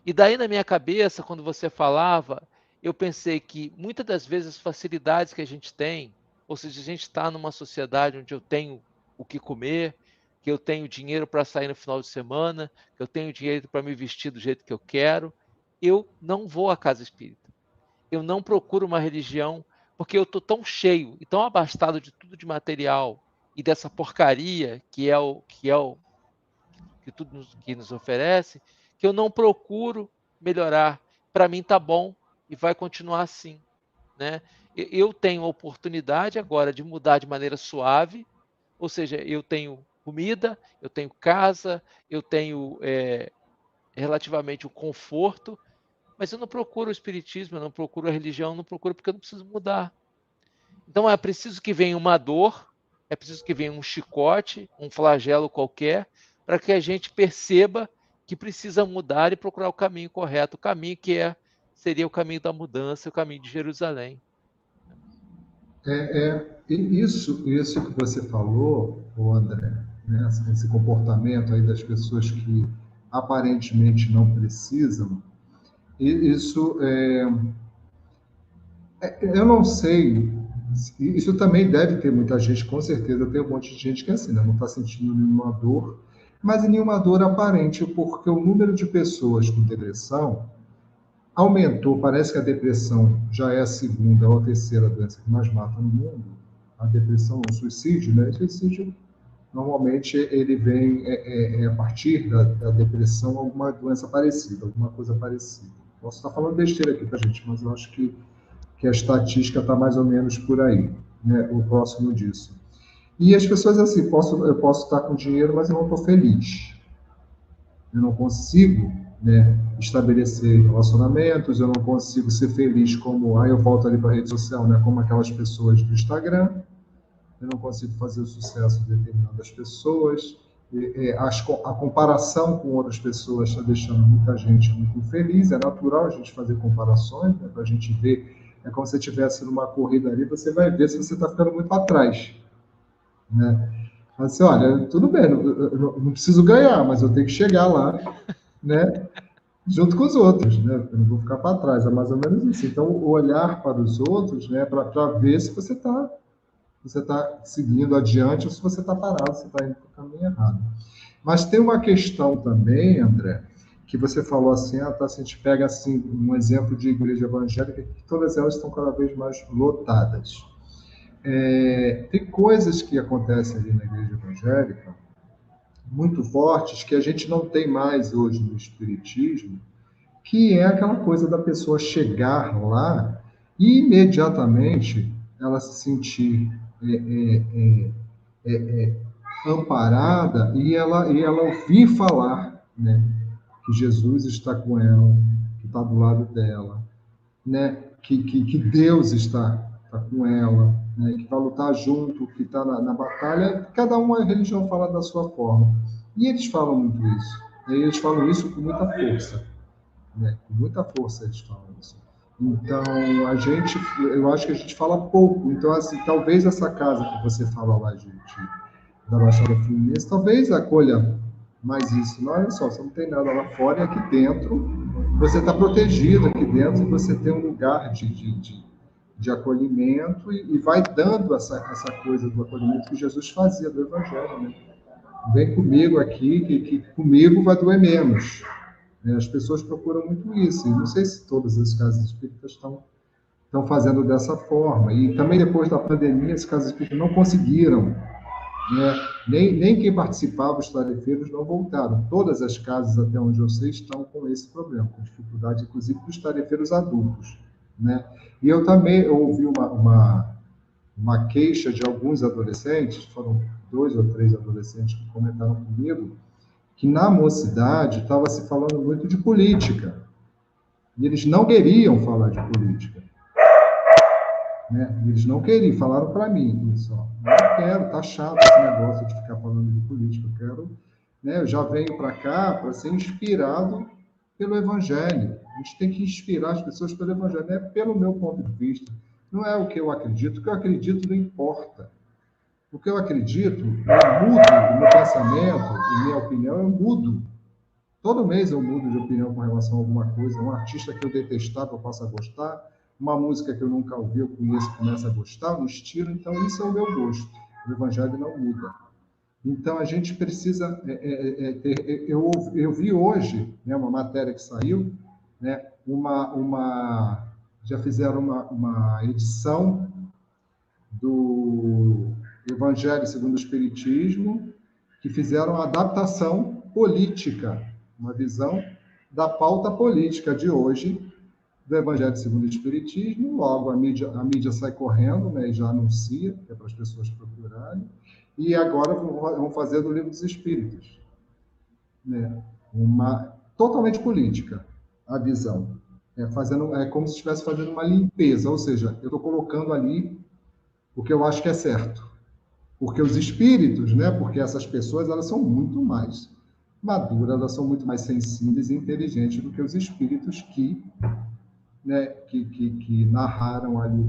E daí na minha cabeça, quando você falava, eu pensei que muitas das vezes as facilidades que a gente tem, ou seja, a gente está numa sociedade onde eu tenho o que comer, que eu tenho dinheiro para sair no final de semana, que eu tenho dinheiro para me vestir do jeito que eu quero, eu não vou à casa espírita. Eu não procuro uma religião, porque eu estou tão cheio e tão abastado de tudo de material e dessa porcaria que tudo que nos oferece, que eu não procuro melhorar. Para mim tá bom e vai continuar assim, né? Eu tenho a oportunidade agora de mudar de maneira suave, ou seja, eu tenho comida, eu tenho casa, eu tenho relativamente o conforto, mas eu não procuro o espiritismo, eu não procuro a religião, eu não procuro porque eu não preciso mudar. Então é preciso que venha uma dor, é preciso que venha um chicote, um flagelo qualquer, para que a gente perceba que precisa mudar e procurar o caminho correto, o caminho que seria o caminho da mudança, o caminho de Jerusalém. Isso que você falou, André, né, esse comportamento aí das pessoas que aparentemente não precisam, isso eu não sei. Isso também deve ter muita gente, com certeza tem um monte de gente que é assim, né? Não está sentindo nenhuma dor, mas nenhuma dor aparente, porque o número de pessoas com depressão aumentou. Parece que a depressão já é a segunda ou a terceira doença que mais mata no mundo. A depressão, o suicídio, né? O suicídio, normalmente, ele vem a partir da depressão, alguma doença parecida, alguma coisa parecida. Posso estar falando besteira aqui para a gente, mas eu acho que que a estatística está mais ou menos por aí, né, o próximo disso. E as pessoas, assim, eu posso estar com dinheiro, mas eu não estou feliz. Eu não consigo, né, estabelecer relacionamentos, eu não consigo ser feliz como, eu volto ali para a rede social, né, como aquelas pessoas do Instagram, eu não consigo fazer o sucesso de determinadas pessoas, a comparação com outras pessoas está deixando muita gente muito infeliz, é natural a gente fazer comparações, né, para a gente ver, é como se você estivesse numa corrida ali, você vai ver se você está ficando muito atrás, né? Assim, olha, tudo bem, eu não preciso ganhar, mas eu tenho que chegar lá, né? Junto com os outros, né? Eu não vou ficar para trás, é mais ou menos isso. Então, o olhar para os outros, né, para ver se você tá seguindo adiante ou se você está parado, se está indo para o caminho errado. Mas tem uma questão também, André, que você falou assim, tá, se a gente pega assim, um exemplo de igreja evangélica, que todas elas estão cada vez mais lotadas. Tem coisas que acontecem ali na igreja evangélica muito fortes que a gente não tem mais hoje no espiritismo, que é aquela coisa da pessoa chegar lá e imediatamente ela se sentir amparada e ela ouvir falar, né, que Jesus está com ela, que está do lado dela, né, que Deus está com ela, né, que vai lutar junto, que está na batalha. Cada uma religião fala da sua forma. E eles falam muito isso. E eles falam isso com muita força. Né? Com muita força eles falam isso. Então, eu acho que a gente fala pouco. Então, assim, talvez essa casa que você fala lá, da Baixada Fluminense, talvez acolha mais isso. Não, olha só, você não tem nada lá fora e aqui dentro você está protegido, aqui dentro você tem um lugar de acolhimento e vai dando essa coisa do acolhimento que Jesus fazia do Evangelho. Né? Vem comigo aqui, que comigo vai doer menos. As pessoas procuram muito isso, e não sei se todas as casas espíritas estão fazendo dessa forma. E também depois da pandemia, as casas espíritas não conseguiram, né? Nem quem participava, os tarefeiros, não voltaram. Todas as casas, até onde eu sei, estão com esse problema, com dificuldade, inclusive, dos tarefeiros adultos. Né? E eu também ouvi uma queixa de alguns adolescentes, foram 2 ou 3 adolescentes que comentaram comigo, que na mocidade estava se falando muito de política. E eles não queriam falar de política. Né? Eles não queriam, falaram para mim isso. Ó, não quero, tá chato esse negócio de ficar falando de política. Eu já venho para cá para ser inspirado pelo Evangelho. A gente tem que inspirar as pessoas pelo Evangelho, não é pelo meu ponto de vista. Não é o que eu acredito. O que eu acredito não importa. O que eu acredito, eu mudo o meu pensamento, e minha opinião, eu mudo. Todo mês eu mudo de opinião com relação a alguma coisa. Um artista que eu detestava, eu passo a gostar. Uma música que eu nunca ouvi, eu conheço, começo a gostar. Um estilo, então isso é o meu gosto. O Evangelho não muda. Então a gente precisa... eu vi hoje, né, uma matéria que saiu, né, já fizeram uma edição do Evangelho segundo o Espiritismo, que fizeram a adaptação política, uma visão da pauta política de hoje do Evangelho segundo o Espiritismo. Logo a mídia sai correndo, né, e já anuncia, que é para as pessoas procurarem, e agora vão fazer do Livro dos Espíritos, né, totalmente política a visão, é como se estivesse fazendo uma limpeza, ou seja, eu estou colocando ali o que eu acho que é certo. Porque os espíritos, né? Porque essas pessoas, elas são muito mais maduras, elas são muito mais sensíveis e inteligentes do que os espíritos que narraram ali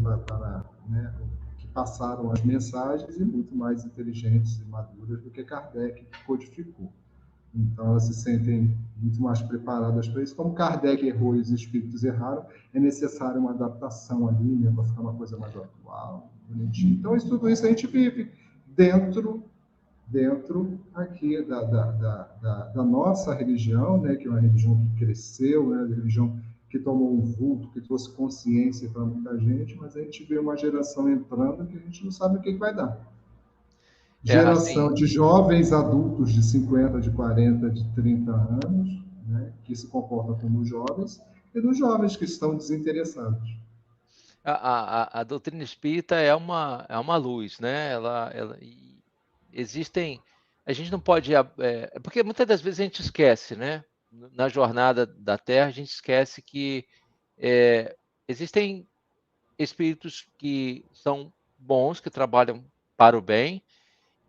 né, que passaram as mensagens, e muito mais inteligentes e maduras do que Kardec, que codificou. Então, elas se sentem muito mais preparadas para isso. Como Kardec errou e os espíritos erraram, é necessário uma adaptação ali, né, para ficar uma coisa mais atual, bonitinho. Então, tudo isso a gente vive dentro aqui da nossa religião, né, que é uma religião que cresceu, né, uma religião que tomou um vulto, que trouxe consciência para muita gente, mas a gente vê uma geração entrando que a gente não sabe o que vai dar. Geração assim, de jovens adultos de 50, de 40, de 30 anos, né, que se comportam como jovens, e dos jovens que estão desinteressados. a doutrina espírita é uma luz, né? Existem. A gente não pode. Porque muitas das vezes a gente esquece, né? Na jornada da Terra, a gente esquece que existem espíritos que são bons, que trabalham para o bem,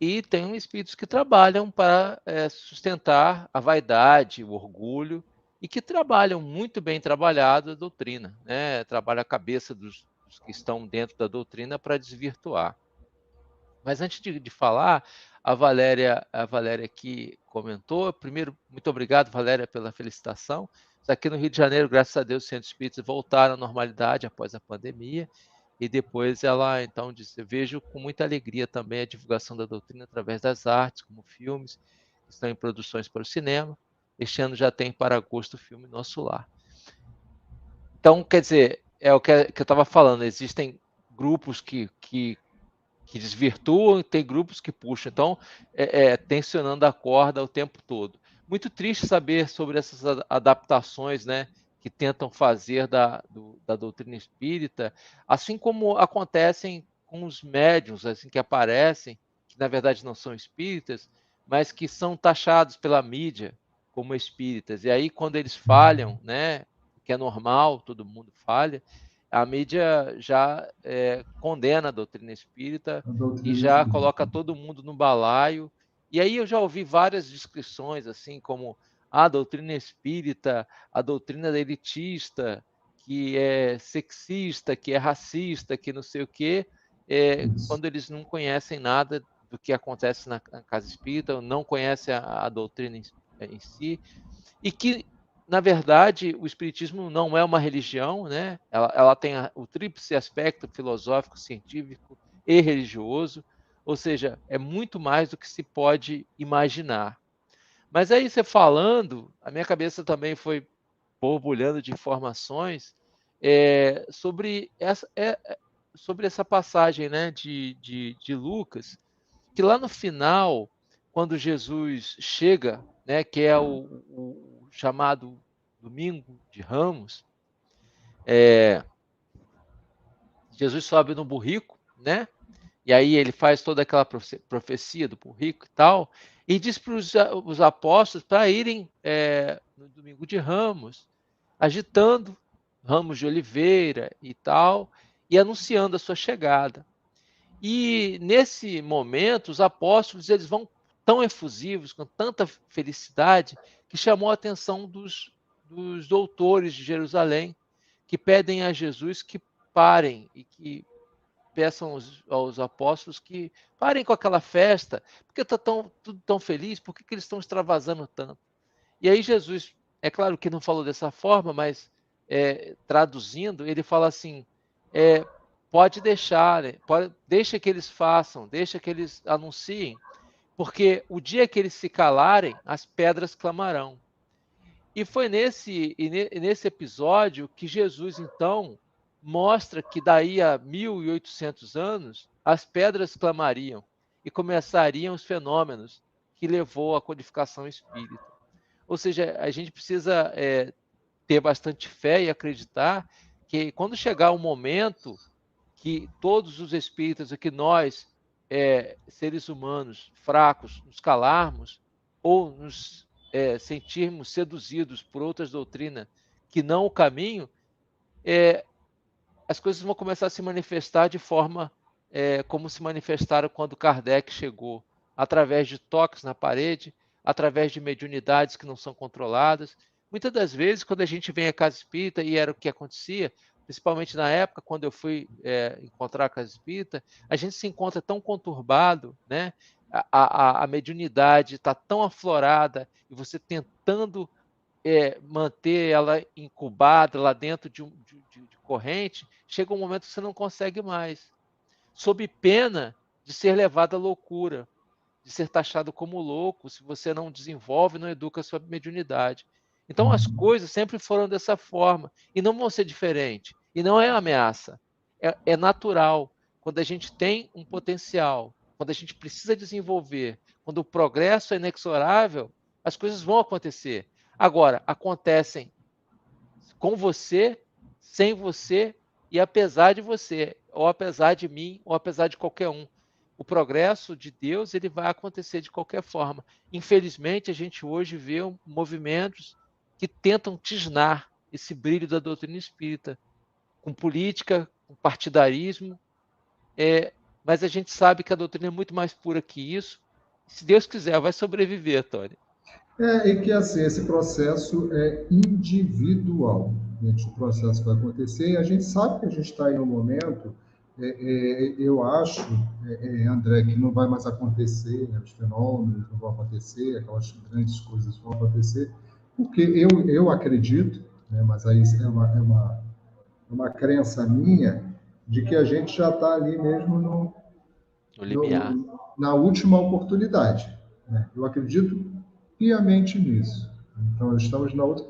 e tem espíritos que trabalham para sustentar a vaidade, o orgulho, e que trabalham muito bem trabalhado a doutrina, né? Trabalha a cabeça dos que estão dentro da doutrina para desvirtuar. Mas antes de falar, a Valéria que comentou, primeiro, muito obrigado, Valéria, pela felicitação. Aqui no Rio de Janeiro, graças a Deus, os centros espíritas voltaram à normalidade após a pandemia. E depois ela, então, disse, eu vejo com muita alegria também a divulgação da doutrina através das artes, como filmes, que estão em produções para o cinema. Este ano já tem para agosto o filme Nosso Lar. Então, quer dizer, é o que eu estava falando, existem grupos que desvirtuam e tem grupos que puxam. Então, tensionando a corda o tempo todo. Muito triste saber sobre essas adaptações, né, que tentam fazer da doutrina espírita, assim como acontecem com os médiuns, assim, que aparecem, que na verdade não são espíritas, mas que são taxados pela mídia como espíritas. E aí, quando eles falham, né, que é normal, todo mundo falha, a mídia já condena a doutrina espírita A e doutrina já espírita. coloca todo mundo no balaio. E aí eu já ouvi várias descrições, assim como a doutrina espírita, a doutrina elitista, que é sexista, que é racista, que não sei o quê, Isso. quando eles não conhecem nada do que acontece na casa espírita, não conhecem a doutrina em si, e que, na verdade, o espiritismo não é uma religião, né? Ela tem o tríplice aspecto filosófico, científico e religioso, ou seja, é muito mais do que se pode imaginar. Mas aí você falando, a minha cabeça também foi borbulhando de informações sobre essa passagem, né, de Lucas, que lá no final, quando Jesus chega, né, que é o chamado Domingo de Ramos, Jesus sobe no burrico, né? E aí ele faz toda aquela profecia do burrico e tal, e diz para os apóstolos para irem no Domingo de Ramos, agitando ramos de oliveira e tal, e anunciando a sua chegada. E nesse momento, os apóstolos eles vão tão efusivos, com tanta felicidade, que chamou a atenção dos doutores de Jerusalém, que pedem a Jesus que parem e que peçam aos apóstolos que parem com aquela festa, porque está tudo tão feliz, por que eles estão extravasando tanto? E aí Jesus, é claro que não falou dessa forma, mas traduzindo, ele fala assim, pode deixar, né? Deixa que eles façam, deixa que eles anunciem, porque o dia que eles se calarem, as pedras clamarão. E foi nesse episódio que Jesus, então, mostra que daí a 1800 anos, as pedras clamariam e começariam os fenômenos que levou à codificação espírita. Ou seja, a gente precisa ter bastante fé e acreditar que quando chegar o momento que todos os espíritas, que nós, seres humanos fracos, nos calarmos ou nos sentirmos seduzidos por outras doutrinas que não o caminho, as coisas vão começar a se manifestar de forma como se manifestaram quando Kardec chegou, através de toques na parede, através de mediunidades que não são controladas. Muitas das vezes, quando a gente vem à casa espírita, e era o que acontecia, principalmente na época, quando eu fui encontrar a casa espírita, a gente se encontra tão conturbado, né? A mediunidade está tão aflorada, e você tentando manter ela incubada lá dentro de corrente, chega um momento que você não consegue mais, sob pena de ser levado à loucura, de ser taxado como louco, se você não desenvolve, não educa a sua mediunidade. Então as coisas sempre foram dessa forma, e não vão ser diferentes. E não é ameaça, é natural. Quando a gente tem um potencial, quando a gente precisa desenvolver, quando o progresso é inexorável, as coisas vão acontecer. Agora, acontecem com você, sem você e apesar de você, ou apesar de mim, ou apesar de qualquer um. O progresso de Deus ele vai acontecer de qualquer forma. Infelizmente, a gente hoje vê movimentos que tentam tisnar esse brilho da doutrina espírita, com política, com partidarismo, mas a gente sabe que a doutrina é muito mais pura que isso. Se Deus quiser, vai sobreviver, Tony. E que assim, esse processo é individual. Gente, o processo vai acontecer e a gente sabe que a gente está em um momento, eu acho, André, que não vai mais acontecer, né, os fenômenos não vão acontecer, aquelas grandes coisas vão acontecer, porque eu acredito, né, mas aí é uma crença minha, de que a gente já está ali mesmo No limiar. na última oportunidade. Né? Eu acredito piamente nisso. Então, estamos na outra.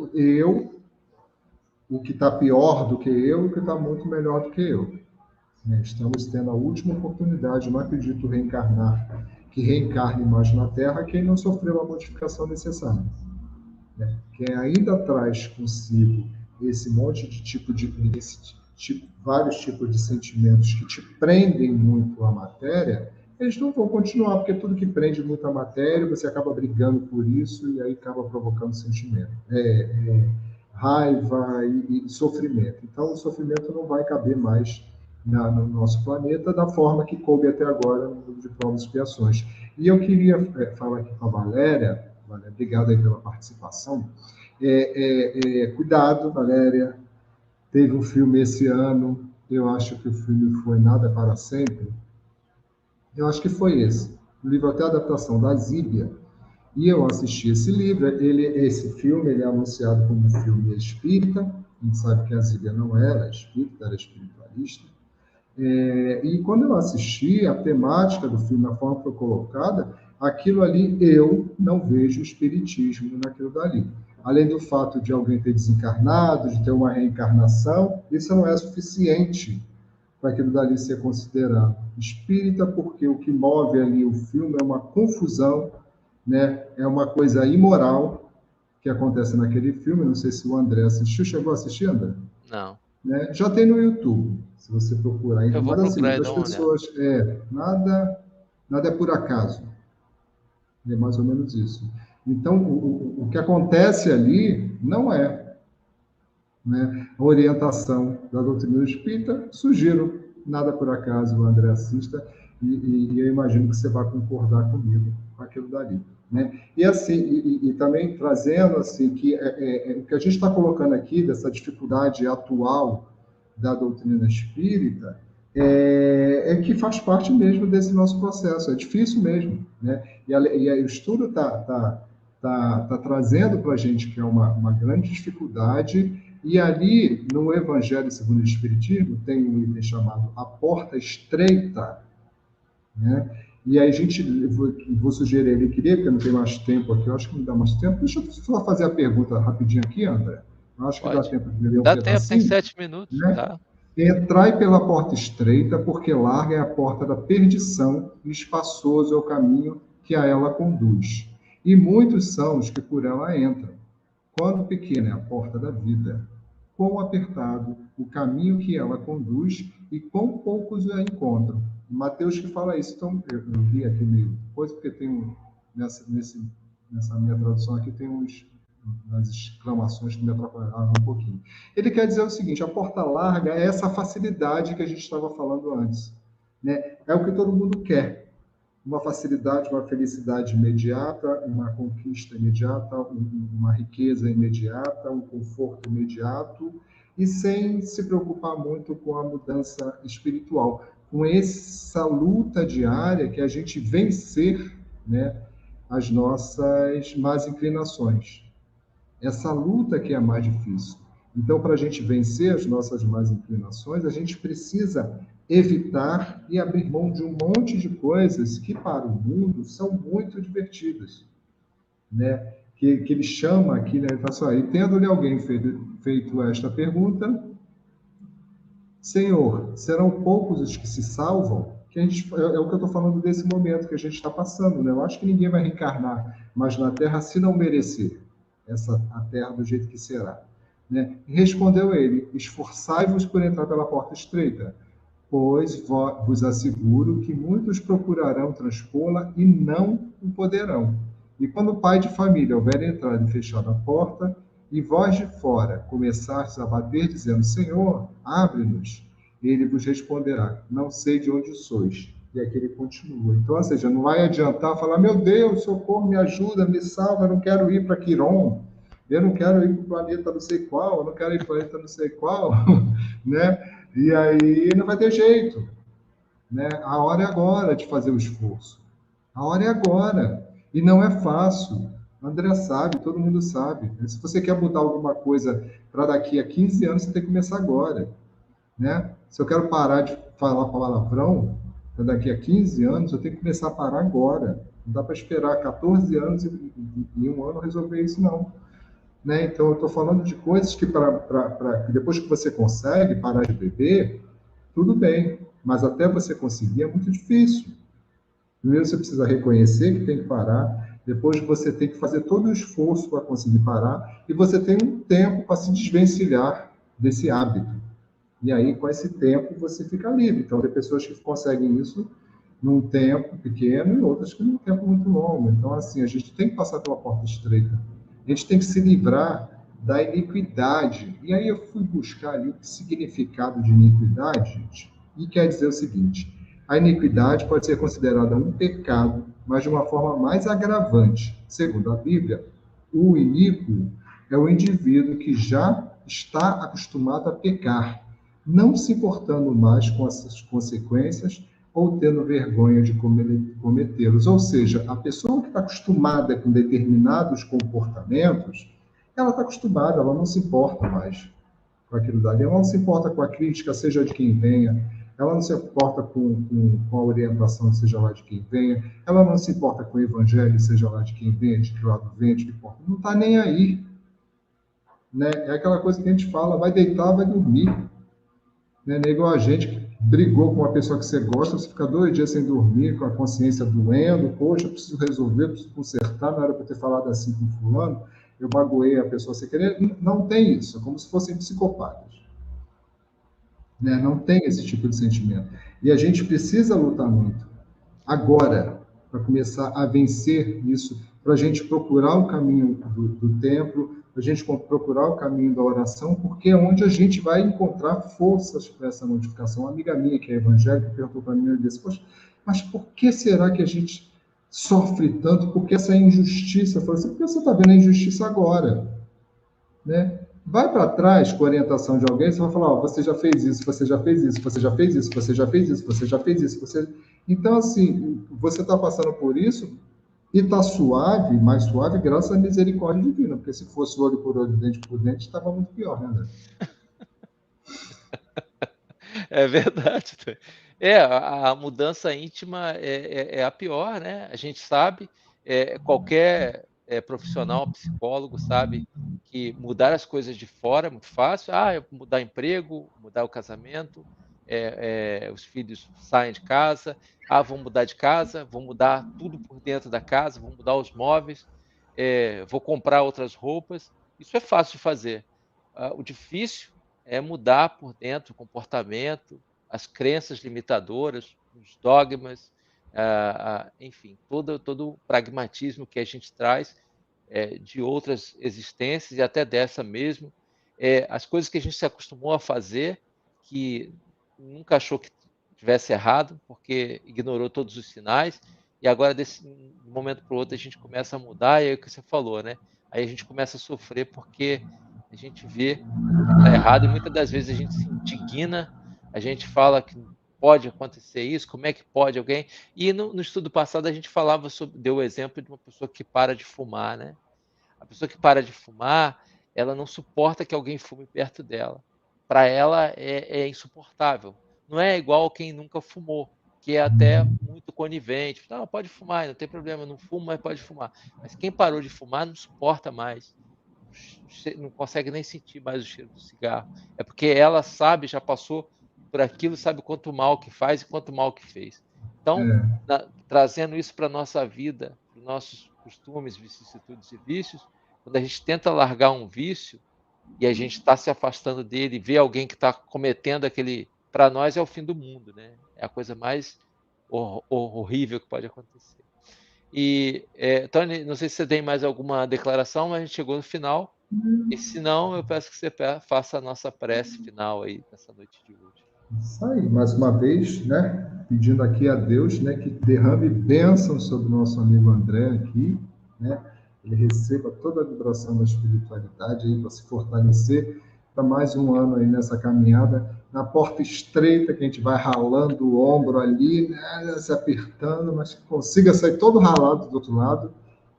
O que está pior do que eu, o que está muito melhor do que eu. Né? Estamos tendo a última oportunidade. Eu não acredito que reencarne mais na Terra quem não sofreu a modificação necessária. Né? Quem ainda traz consigo esse monte de vários tipos de sentimentos que te prendem muito à matéria, eles não vão continuar, porque tudo que prende muito a matéria, você acaba brigando por isso e aí acaba provocando sentimento. Raiva e sofrimento. Então, o sofrimento não vai caber mais no nosso planeta da forma que coube até agora no mundo de provas e expiações. E eu queria falar aqui com a Valéria, obrigado aí pela participação. Cuidado, Valéria. Teve um filme esse ano, eu acho que o filme foi Nada para Sempre. Eu acho que foi esse. O livro até a adaptação da Zíbia. E eu assisti esse livro. Esse filme ele é anunciado como um filme espírita. A gente sabe que a Zíbia não era espírita, era espiritualista. E quando eu assisti, a temática do filme, a forma que foi colocada, aquilo ali, eu não vejo espiritismo naquilo dali. Além do fato de alguém ter desencarnado, de ter uma reencarnação, isso não é suficiente para aquilo dali ser considerado espírita, porque o que move ali o filme é uma confusão, né? É uma coisa imoral que acontece naquele filme. Não sei se o André assistiu. Chegou a assistir, André? Não. Né? Já tem no YouTube, se você procurar. Eu vou Mas assim, procurar e as dar uma olhada. pessoas, nada é por acaso. É mais ou menos isso. Então, o que acontece ali não é, né, a orientação da doutrina espírita. Sugiro, nada por acaso, o André assista, e eu imagino que você vai concordar comigo com aquilo dali. Né? E assim, e também trazendo assim, que o que a gente está colocando aqui, dessa dificuldade atual da doutrina espírita, que faz parte mesmo desse nosso processo. É difícil mesmo. Né? E o estudo está trazendo para a gente que é uma grande dificuldade. E ali, no Evangelho segundo o Espiritismo, tem um item chamado A Porta Estreita. Né? E aí vou sugerir, ele queria, porque não tem mais tempo aqui, eu acho que não dá mais tempo. Deixa eu só fazer a pergunta rapidinho aqui, André. Eu acho que dá tempo de ler um Dá tempo, tem pedacinho. 7 minutos. Né? Tá. Entrai pela porta estreita, porque larga é a porta da perdição, e espaçoso é o caminho que a ela conduz. E muitos são os que por ela entram. Quão pequena é a porta da vida, quão apertado o caminho que ela conduz, e quão poucos a encontram. Mateus que fala isso. Então, eu li aqui meio coisa, porque tem nessa minha tradução aqui tem umas exclamações que me atrapalharam um pouquinho. Ele quer dizer o seguinte: a porta larga é essa facilidade que a gente estava falando antes. Né? É o que todo mundo quer. Uma facilidade, uma felicidade imediata, uma conquista imediata, uma riqueza imediata, um conforto imediato, e sem se preocupar muito com a mudança espiritual. Com essa luta diária que a gente vencer, né, as nossas más inclinações. Essa luta que é a mais difícil. Então, para a gente vencer as nossas más inclinações, a gente precisa evitar e abrir mão de um monte de coisas que, para o mundo, são muito divertidas. Né? Que ele chama aqui, né? Ele fala assim, e tendo-lhe alguém feito esta pergunta, Senhor, serão poucos os que se salvam? Que é o que eu estou falando desse momento que a gente está passando. Né? Eu acho que ninguém vai reencarnar mais na Terra se não merecer a Terra do jeito que será. Né? E respondeu ele: esforçai-vos por entrar pela porta estreita, pois vos asseguro que muitos procurarão transpô-la e não o poderão. E quando o pai de família houver entrado e fechado a porta, e vós de fora começardes a bater, dizendo: Senhor, abre-nos, ele vos responderá: não sei de onde sois. E aqui ele continua. Então, ou seja, não vai adiantar falar: meu Deus, socorro, me ajuda, me salva, eu não quero ir para Quiron, eu não quero ir para o planeta não sei qual, eu não quero ir para o planeta não sei qual, né? E aí não vai ter jeito, né? A hora é agora de fazer o esforço. A hora é agora. E não é fácil. André sabe, todo mundo sabe. Se você quer mudar alguma coisa para daqui a 15 anos, você tem que começar agora, né? Se eu quero parar de falar palavrão para daqui a 15 anos, eu tenho que começar a parar agora. Não dá para esperar 14 anos e um ano resolver isso, não. Né? Então, eu estou falando de coisas que, depois que você consegue parar de beber, tudo bem, mas até você conseguir é muito difícil. Primeiro você precisa reconhecer que tem que parar, depois você tem que fazer todo o esforço para conseguir parar, e você tem um tempo para se desvencilhar desse hábito. E aí, com esse tempo, você fica livre. Então, tem pessoas que conseguem isso num tempo pequeno e outras que num tempo muito longo. Então, assim, a gente tem que passar pela porta estreita. A gente tem que se livrar da iniquidade. E aí eu fui buscar ali o significado de iniquidade, gente, e quer dizer o seguinte: a iniquidade pode ser considerada um pecado, mas de uma forma mais agravante. Segundo a Bíblia, o iníquo é o indivíduo que já está acostumado a pecar, não se importando mais com essas consequências ou tendo vergonha de cometê-los. Ou seja, a pessoa que está acostumada com determinados comportamentos, ela está acostumada, ela não se importa mais com aquilo dali, ela não se importa com a crítica, seja de quem venha, ela não se importa com a orientação, seja lá de quem venha, ela não se importa com o evangelho, seja lá de quem venha, de que lado venha, de que porta, não está nem aí. Né? É aquela coisa que a gente fala: vai deitar, vai dormir. Né? Não é igual a gente que brigou com uma pessoa que você gosta, você fica 2 dias sem dormir, com a consciência doendo, poxa, eu preciso resolver, preciso consertar, não era para ter falado assim com fulano, eu magoei a pessoa sem querer. Não tem isso, é como se fossem psicopatas. Né? Não tem esse tipo de sentimento. E a gente precisa lutar muito, agora, para começar a vencer isso, para a gente procurar o caminho do templo, para a gente procurar o caminho da oração, porque é onde a gente vai encontrar forças para essa modificação. Uma amiga minha, que é evangélica, perguntou para mim, e disse: poxa, mas por que será que a gente sofre tanto? Por que essa injustiça? Eu falei assim: porque você está vendo a injustiça agora, né? Vai para trás com a orientação de alguém, você vai falar: você já fez isso, você já fez isso, você já fez isso, você já fez isso, você já fez isso, você... Então, assim, você está passando por isso e está suave, mais suave, graças à misericórdia divina, porque se fosse olho por olho, dente por dente, estava muito pior, né, André? É verdade. A mudança íntima é a pior, né? A gente sabe, qualquer profissional, psicólogo sabe que mudar as coisas de fora é muito fácil. Mudar emprego, mudar o casamento, os filhos saem de casa, vou mudar de casa, vou mudar tudo por dentro da casa, vou mudar os móveis, vou comprar outras roupas. Isso é fácil de fazer. O difícil é mudar por dentro o comportamento, as crenças limitadoras, os dogmas, enfim, todo o pragmatismo que a gente traz de outras existências e até dessa mesmo, as coisas que a gente se acostumou a fazer, que nunca achou que tivesse errado, porque ignorou todos os sinais, e agora, de um momento para o outro, a gente começa a mudar, e é o que você falou, né? Aí a gente começa a sofrer porque a gente vê que está errado e muitas das vezes a gente se indigna, a gente fala que pode acontecer isso, como é que pode alguém? E no estudo passado a gente falava sobre, deu o exemplo de uma pessoa que para de fumar, né? A pessoa que para de fumar, ela não suporta que alguém fume perto dela. Para ela é insuportável. Não é igual quem nunca fumou, que é até muito conivente. Não, pode fumar, não tem problema, não fumo, mas pode fumar. Mas quem parou de fumar não suporta mais, não consegue nem sentir mais o cheiro do cigarro. É porque ela sabe, já passou por aquilo, sabe quanto mal que faz e quanto mal que fez. Então, É, trazendo isso para a nossa vida, para os nossos costumes, vicissitudes e vícios, quando a gente tenta largar um vício, e a gente está se afastando dele, vê alguém que está cometendo aquele... Para nós é o fim do mundo, né? É a coisa mais horrível que pode acontecer. E, Tony, não sei se você tem mais alguma declaração, mas a gente chegou no final. E se não, eu peço que você faça a nossa prece final aí nessa noite de hoje. Isso aí, mais uma vez, né? Pedindo aqui a Deus, né, que derrame bênçãos sobre o nosso amigo André aqui, né? Ele receba toda a vibração da espiritualidade aí para se fortalecer para mais um ano aí nessa caminhada, na porta estreita que a gente vai ralando o ombro ali, né, se apertando, mas que consiga sair todo ralado do outro lado,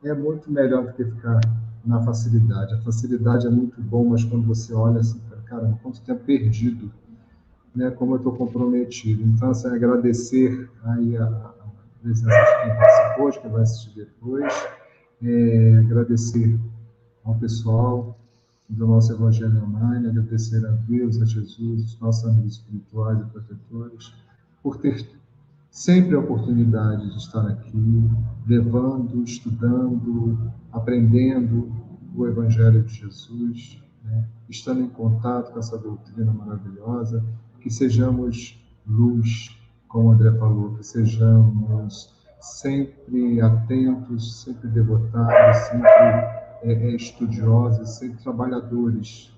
é muito melhor do que ficar na facilidade. A facilidade é muito bom, mas quando você olha assim, caramba, quanto tempo perdido, né, como eu estou comprometido. Então, assim, agradecer aí a presença de quem participou, de quem vai assistir depois, agradecer ao pessoal do nosso Evangelho Online, agradecer a Deus, a Jesus, os nossos amigos espirituais e protetores, por ter sempre a oportunidade de estar aqui, levando, estudando, aprendendo o Evangelho de Jesus, né? Estando em contato com essa doutrina maravilhosa, que sejamos luz, como o André falou, que sejamos sempre atentos, sempre devotados, sempre estudiosos, sempre trabalhadores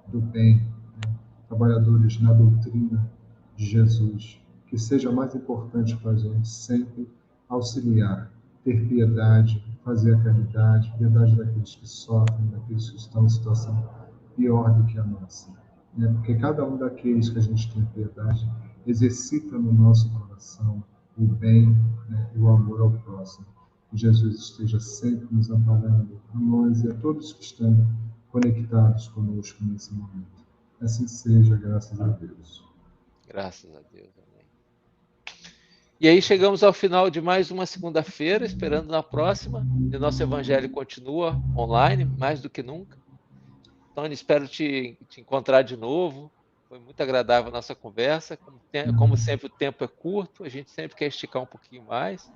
do bem, né? Trabalhadores na doutrina de Jesus. Que seja mais importante para a gente sempre auxiliar, ter piedade, fazer a caridade, piedade daqueles que sofrem, daqueles que estão em situação pior do que a nossa, né? Porque cada um daqueles que a gente tem piedade exercita no nosso coração o bem, né, e o amor ao próximo. Que Jesus esteja sempre nos amparando, a nós e a todos que estão conectados conosco nesse momento. Assim seja, graças a Deus. Graças a Deus, amém. E aí chegamos ao final de mais uma segunda-feira, esperando na próxima. E o nosso evangelho continua online, mais do que nunca. Tony, espero te encontrar de novo. Foi muito agradável a nossa conversa. Como sempre, o tempo é curto, a gente sempre quer esticar um pouquinho mais.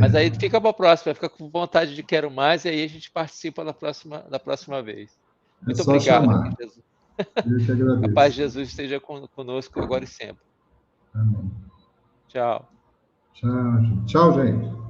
Mas aí fica para a próxima, fica com vontade de quero mais, e aí a gente participa da próxima vez. Muito só obrigado. chamar. Que Jesus... Eu que A paz agradeço. de Jesus esteja conosco agora e sempre. Amém. Tchau. Tchau, gente. Tchau, gente.